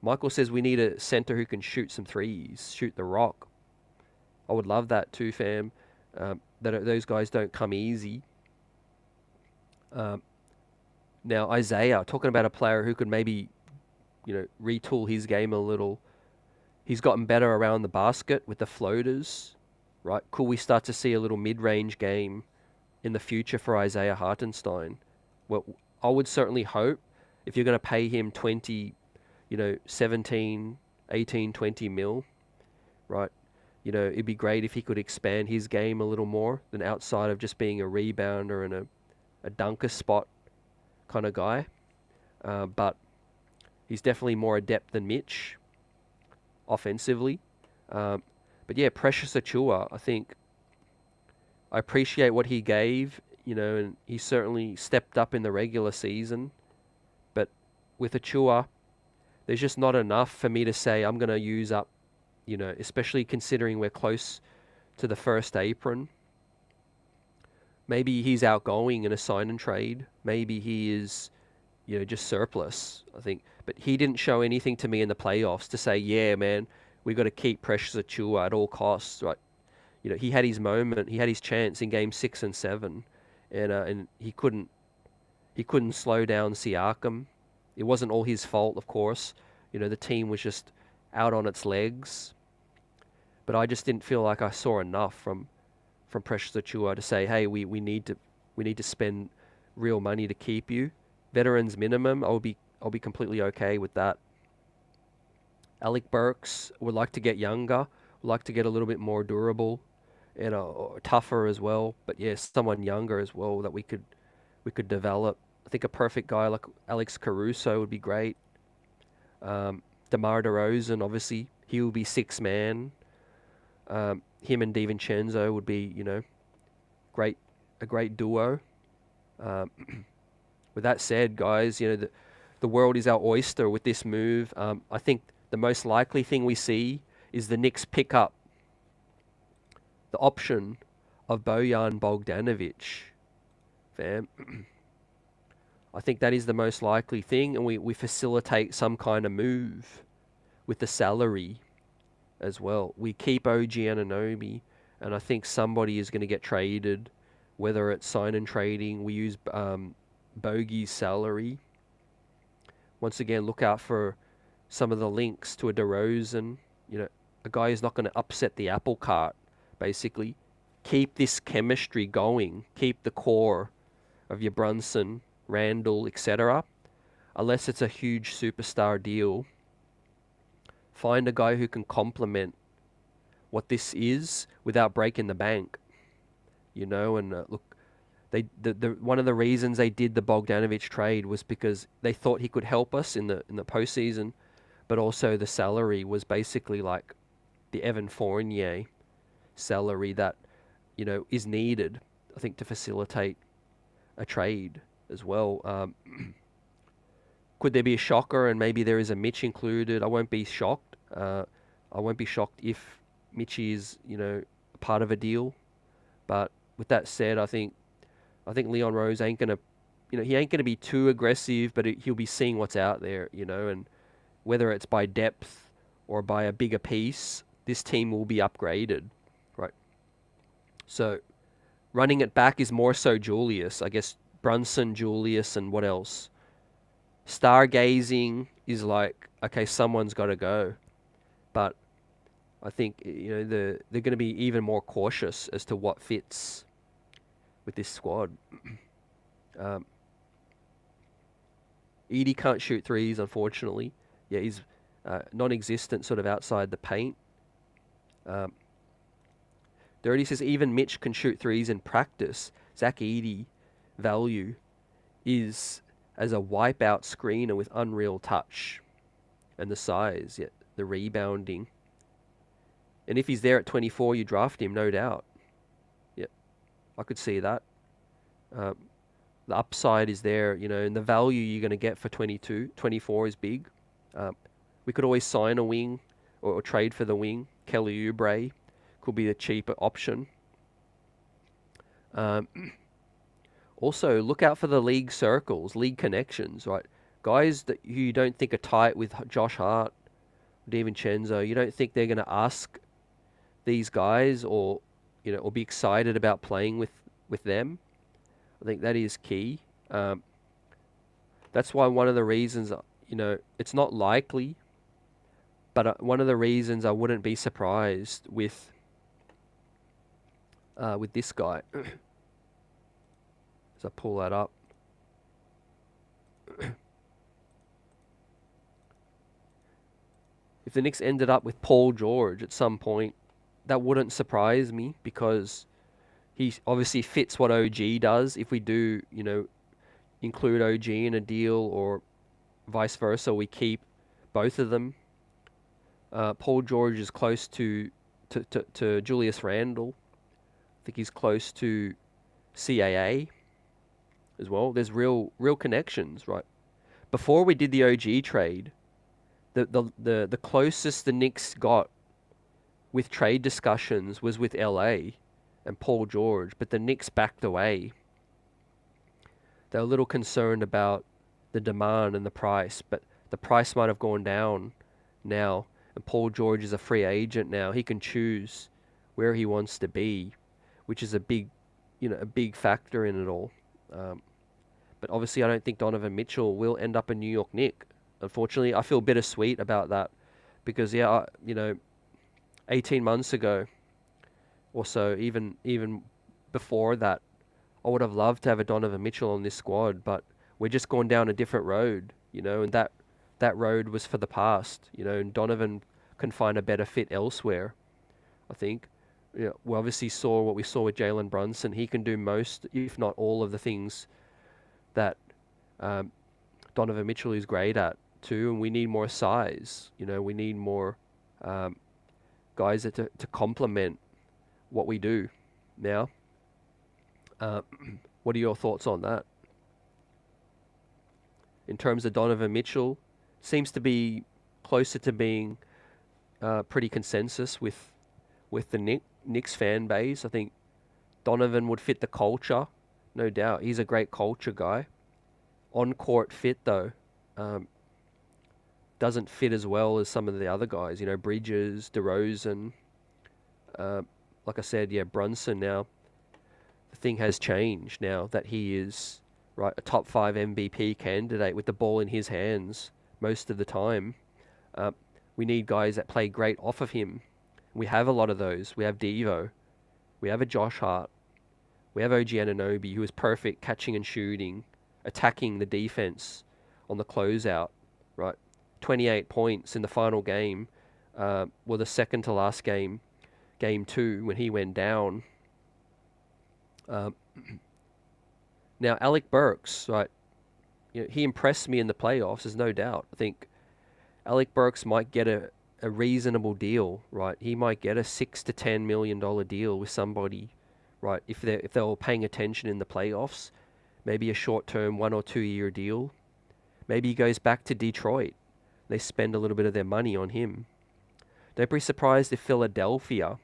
Michael says we need a center who can shoot some threes, shoot the rock. I would love that too, fam. Those guys don't come easy. Now, Isaiah, talking about a player who could maybe, retool his game a little. He's gotten better around the basket with the floaters, right? Could we start to see a little mid-range game in the future for Isaiah Hartenstein? Well, I would certainly hope if you're going to pay him 20, 17, 18, 20 mil, right? It'd be great if he could expand his game a little more than outside of just being a rebounder and a dunker spot kind of guy. But he's definitely more adept than Mitch offensively. But yeah, Precious Achiuwa, I think I appreciate what he gave, and he certainly stepped up in the regular season. But with Achiuwa, there's just not enough for me to say I'm going to use up, especially considering we're close to the first apron. Maybe he's outgoing in a sign and trade. Maybe he is, just surplus, I think. But he didn't show anything to me in the playoffs to say, yeah, man, we got to keep Precious Achiuwa at all costs, right? He had his moment, he had his chance in game 6 and 7, and he couldn't slow down Siakam. It wasn't all his fault, of course. The team was just out on its legs. But I just didn't feel like I saw enough from Precious Achiuwa to say, hey, we need to spend real money to keep you. Veterans minimum, I'll be completely okay with that. Alec Burks would like to get younger, would like to get a little bit more durable, and tougher as well. But yeah, someone younger as well that we could develop. I think a perfect guy like Alex Caruso would be great. DeMar DeRozan, obviously, he will be six man. Him and DiVincenzo would be, a great duo. Um, with that said, guys, the world is our oyster with this move. I think the most likely thing we see is the Knicks pick up the option of Bojan Bogdanovic. Fam. I think that is the most likely thing, and we facilitate some kind of move with the salary as well. We keep OG Anunoby, and I think somebody is going to get traded, whether it's sign and trading. We use Bogey's salary. Once again, look out for some of the links to a DeRozan, a guy who's not going to upset the apple cart, basically. Keep this chemistry going. Keep the core of your Brunson, Randle, etc. Unless it's a huge superstar deal, find a guy who can complement what this is without breaking the bank. And look, one of the reasons they did the Bogdanovic trade was because they thought he could help us in the postseason, but also the salary was basically like the Evan Fournier salary that is needed, I think, to facilitate a trade as well. Could there be a shocker and maybe there is a Mitch included? I won't be shocked. I won't be shocked if Mitch is, part of a deal. But with that said, I think Leon Rose ain't gonna, he ain't gonna be too aggressive, but he'll be seeing what's out there, and whether it's by depth or by a bigger piece, this team will be upgraded, right? So running it back is more so Julius, I guess. Brunson, Julius, and what else? Stargazing is like, okay, someone's got to go, but I think they're going to be even more cautious as to what fits with this squad. Edie can't shoot threes, unfortunately. Yeah, he's non-existent, sort of outside the paint. Dirty says even Mitch can shoot threes in practice. Zach Edey value is as a wipeout screener with unreal touch and the size, the rebounding. And if he's there at 24, you draft him, no doubt. Yeah, I could see that. The upside is there, and the value you're going to get for 22, 24 is big. We could always sign a wing or trade for the wing. Kelly Oubre could be the cheaper option. Also, look out for the league circles, league connections, right? Guys that you don't think are tight with Josh Hart, DiVincenzo, you don't think they're going to ask these guys or be excited about playing with them. I think that is key. That's why one of the reasons, it's not likely, but one of the reasons I wouldn't be surprised with this guy. As I pull that up. If the Knicks ended up with Paul George at some point, that wouldn't surprise me because he obviously fits what OG does. If we do, include OG in a deal or vice versa, we keep both of them. Paul George is close to Julius Randle. I think he's close to CAA as well. There's real connections, right? Before we did the OG trade, the closest the Knicks got with trade discussions was with LA and Paul George, but the Knicks backed away. They're a little concerned about the demand and the price, but the price might have gone down now, and Paul George is a free agent now. He can choose where he wants to be, which is a big factor in it all. But obviously, I don't think Donovan Mitchell will end up a New York Knick. Unfortunately, I feel bittersweet about that because 18 months ago or so, even before that, I would have loved to have a Donovan Mitchell on this squad, but we're just going down a different road, and that that road was for the past, and Donovan can find a better fit elsewhere, I think. We obviously saw what we saw with Jalen Brunson. He can do most, if not all, of the things that um, Donovan Mitchell is great at too, and we need more size. We need more um, guys to complement what we do now. What are your thoughts on that? In terms of Donovan Mitchell, seems to be closer to being pretty consensus with the Knicks fan base. I think Donovan would fit the culture, no doubt. He's a great culture guy. On-court fit, though, doesn't fit as well as some of the other guys. Bridges, DeRozan. Like I said, Brunson now. The thing has changed now that he is a top 5 MVP candidate with the ball in his hands most of the time. We need guys that play great off of him. We have a lot of those. We have Devo. We have a Josh Hart. We have OG Anunoby, who is perfect catching and shooting, attacking the defense on the closeout, right? 28 points in the final game, the second to last game, game 2, when he went down. Now, Alec Burks, right? He impressed me in the playoffs, there's no doubt. I think Alec Burks might get a reasonable deal, right? He might get a $6 to $10 million deal with somebody, right? If they were paying attention in the playoffs, maybe a short-term 1 or 2 year deal. Maybe he goes back to Detroit. They spend a little bit of their money on him. Don't be surprised if Philadelphia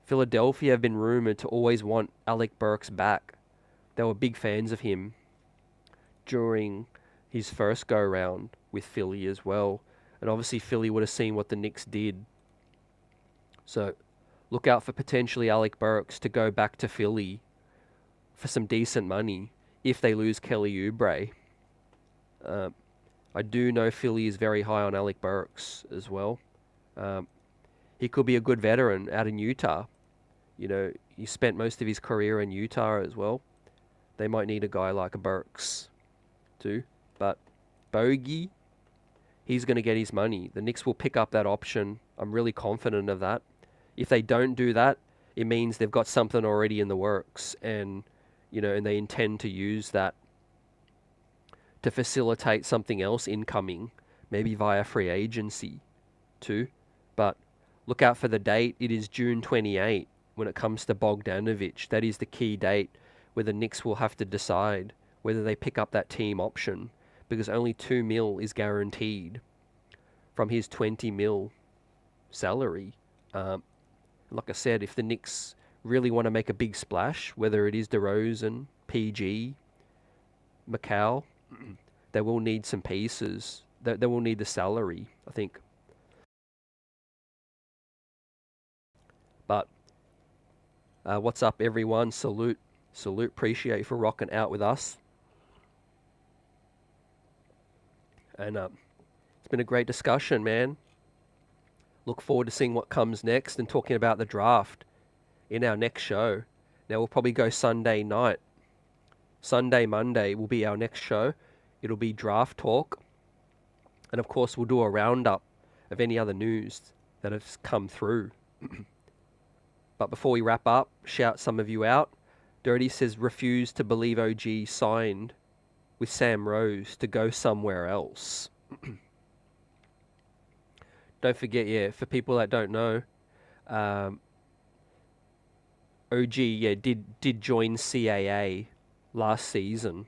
have been rumored to always want Alec Burks back. They were big fans of him during his first go-round with Philly as well. And obviously Philly would have seen what the Knicks did. So look out for potentially Alec Burks to go back to Philly for some decent money if they lose Kelly Oubre. I do know Philly is very high on Alec Burks as well. He could be a good veteran out in Utah. He spent most of his career in Utah as well. They might need a guy like a Burks too. But Bogey, he's going to get his money. The Knicks will pick up that option. I'm really confident of that. If they don't do that, it means they've got something already in the works, and and they intend to use that to facilitate something else incoming, maybe via free agency too. But look out for the date. It is June 28 when it comes to Bogdanovic. That is the key date where the Knicks will have to decide whether they pick up that team option, because only $2 million is guaranteed from his $20 million salary. Like I said, if the Knicks really want to make a big splash, whether it is DeRozan, PG, Macau, they will need some pieces. They will need the salary, I think. But what's up, everyone? Salute. Appreciate you for rocking out with us. And it's been a great discussion, man. Look forward to seeing what comes next and talking about the draft in our next show. Now, we'll probably go Sunday night. Monday will be our next show. It'll be draft talk. And of course, we'll do a roundup of any other news that has come through. But before we wrap up, shout some of you out. Dirty says, refuse to believe OG signed with Sam Rose to go somewhere else. Don't forget, for people that don't know, OG, did join CAA last season,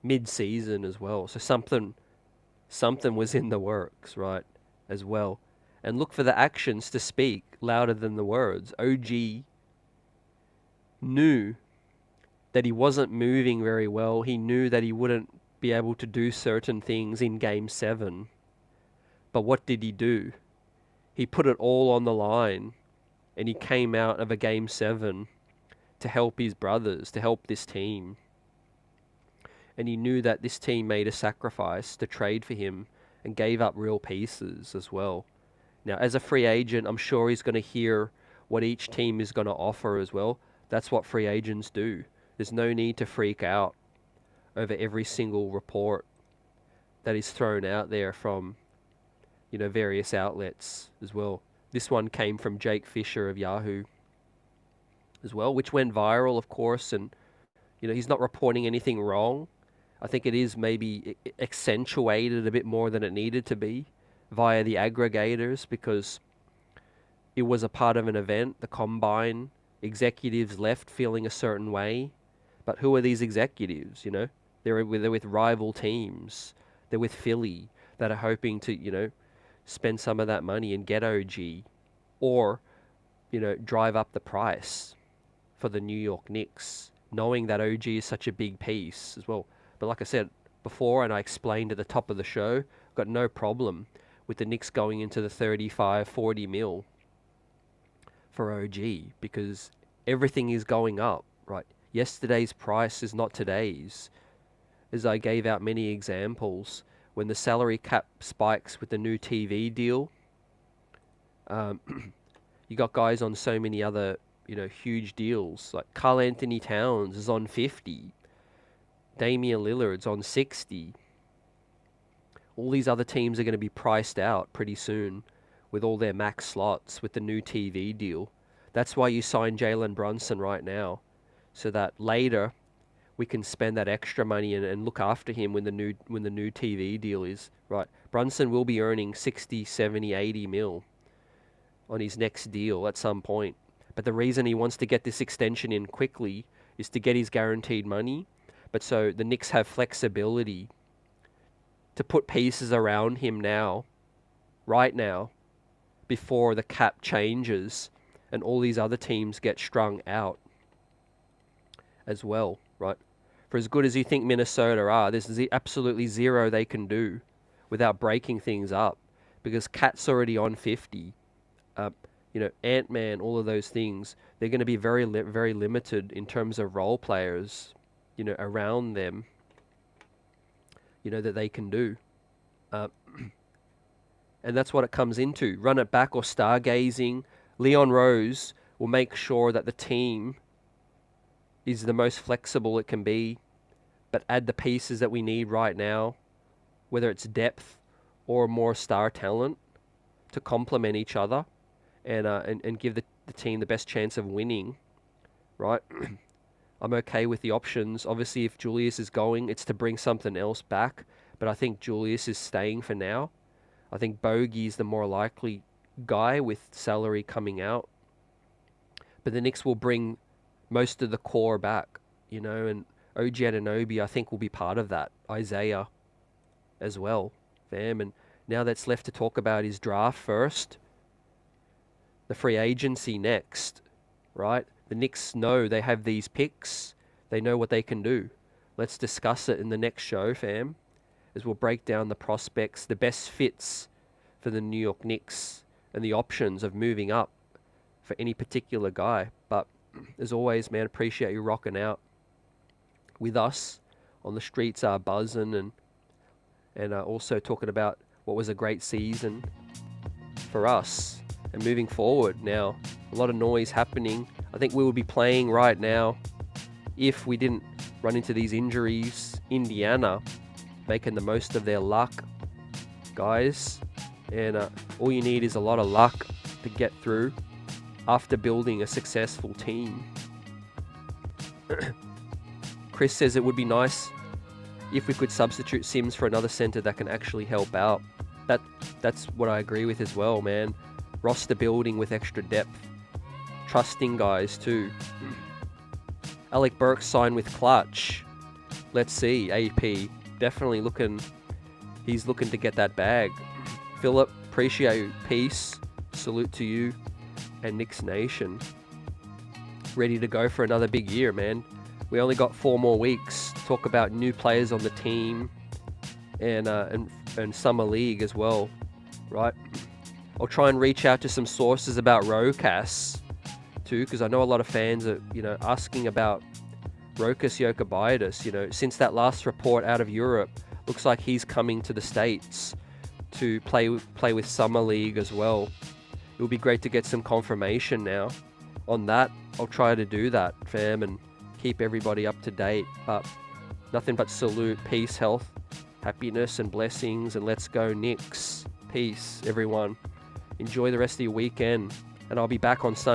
mid-season as well. So something was in the works, right, as well. And look for the actions to speak louder than the words. OG knew that he wasn't moving very well. He knew that he wouldn't be able to do certain things in Game 7. But what did he do? He put it all on the line, and he came out of a Game 7 to help his brothers, to help this team. And he knew that this team made a sacrifice to trade for him and gave up real pieces as well. Now, as a free agent, I'm sure he's going to hear what each team is going to offer as well. That's what free agents do. There's no need to freak out over every single report. that is thrown out there from, various outlets as well. This one came from Jake Fisher of Yahoo as well, which went viral, of course, and, he's not reporting anything wrong. I think it is maybe accentuated a bit more than it needed to be via the aggregators, because it was a part of an event, the Combine. Executives left feeling a certain way. But who are these executives, They're with rival teams. They're with Philly that are hoping to, spend some of that money and get OG, or, drive up the price for the New York Knicks, knowing that OG is such a big piece as well. But like I said before, and I explained at the top of the show, I've got no problem with the Knicks going into the 35, 40 mil for OG, because everything is going up, right? Yesterday's price is not today's. As I gave out many examples, when the salary cap spikes with the new TV deal, you got guys on so many other, huge deals. Like Karl Anthony Towns is on 50. Damian Lillard's on 60. All these other teams are going to be priced out pretty soon with all their max slots with the new TV deal. That's why you sign Jalen Brunson right now, so that later we can spend that extra money and look after him when the new TV deal is right. Brunson will be earning 60, 70, 80 mil on his next deal at some point. But the reason he wants to get this extension in quickly is to get his guaranteed money. But so the Knicks have flexibility to put pieces around him now, right now, before the cap changes and all these other teams get strung out as well, right? For as good as you think Minnesota are, there's absolutely zero they can do without breaking things up, because Cat's already on 50. Ant-Man, all of those things, they're going to be very limited in terms of role players, around them, that they can do. And that's what it comes into. Run it back or stargazing. Leon Rose will make sure that the team is the most flexible it can be, but add the pieces that we need right now, whether it's depth or more star talent, to complement each other and give the team the best chance of winning, right? I'm okay with the options. Obviously, if Julius is going, it's to bring something else back, but I think Julius is staying for now. I think Bogey is the more likely guy with salary coming out, but the Knicks will bring most of the core back, and OG Anunoby, I think, will be part of that. Isaiah as well, fam. And now that's left to talk about is draft first, the free agency next, right? The Knicks know they have these picks. They know what they can do. Let's discuss it in the next show, fam, as we'll break down the prospects, the best fits for the New York Knicks, and the options of moving up for any particular guy. But as always, man, appreciate you rocking out with us on the streets, buzzing, and also talking about what was a great season for us and moving forward. Now, a lot of noise happening. I think we would be playing right now if we didn't run into these injuries. Indiana making the most of their luck, guys, and all you need is a lot of luck to get through after building a successful team. Chris says it would be nice if we could substitute Sims for another center that can actually help out. That's what I agree with as well, man. Roster building with extra depth. Trusting guys too. Alec Burks signed with Clutch. Let's see, AP. Definitely he's looking to get that bag. Philip, appreciate you. Peace. Salute to you and Knicks Nation. Ready to go for another big year, man. We only got 4 more weeks to talk about new players on the team and Summer League as well, right? I'll try and reach out to some sources about Rokas too, because I know a lot of fans are, asking about Rokas Jokubaitis. Since that last report out of Europe, looks like he's coming to the States to play with Summer League as well. It would be great to get some confirmation now on that. I'll try to do that, fam, and keep everybody up to date. But nothing but salute, peace, health, happiness and blessings, and let's go Knicks. Peace, everyone. Enjoy the rest of your weekend, and I'll be back on Sunday.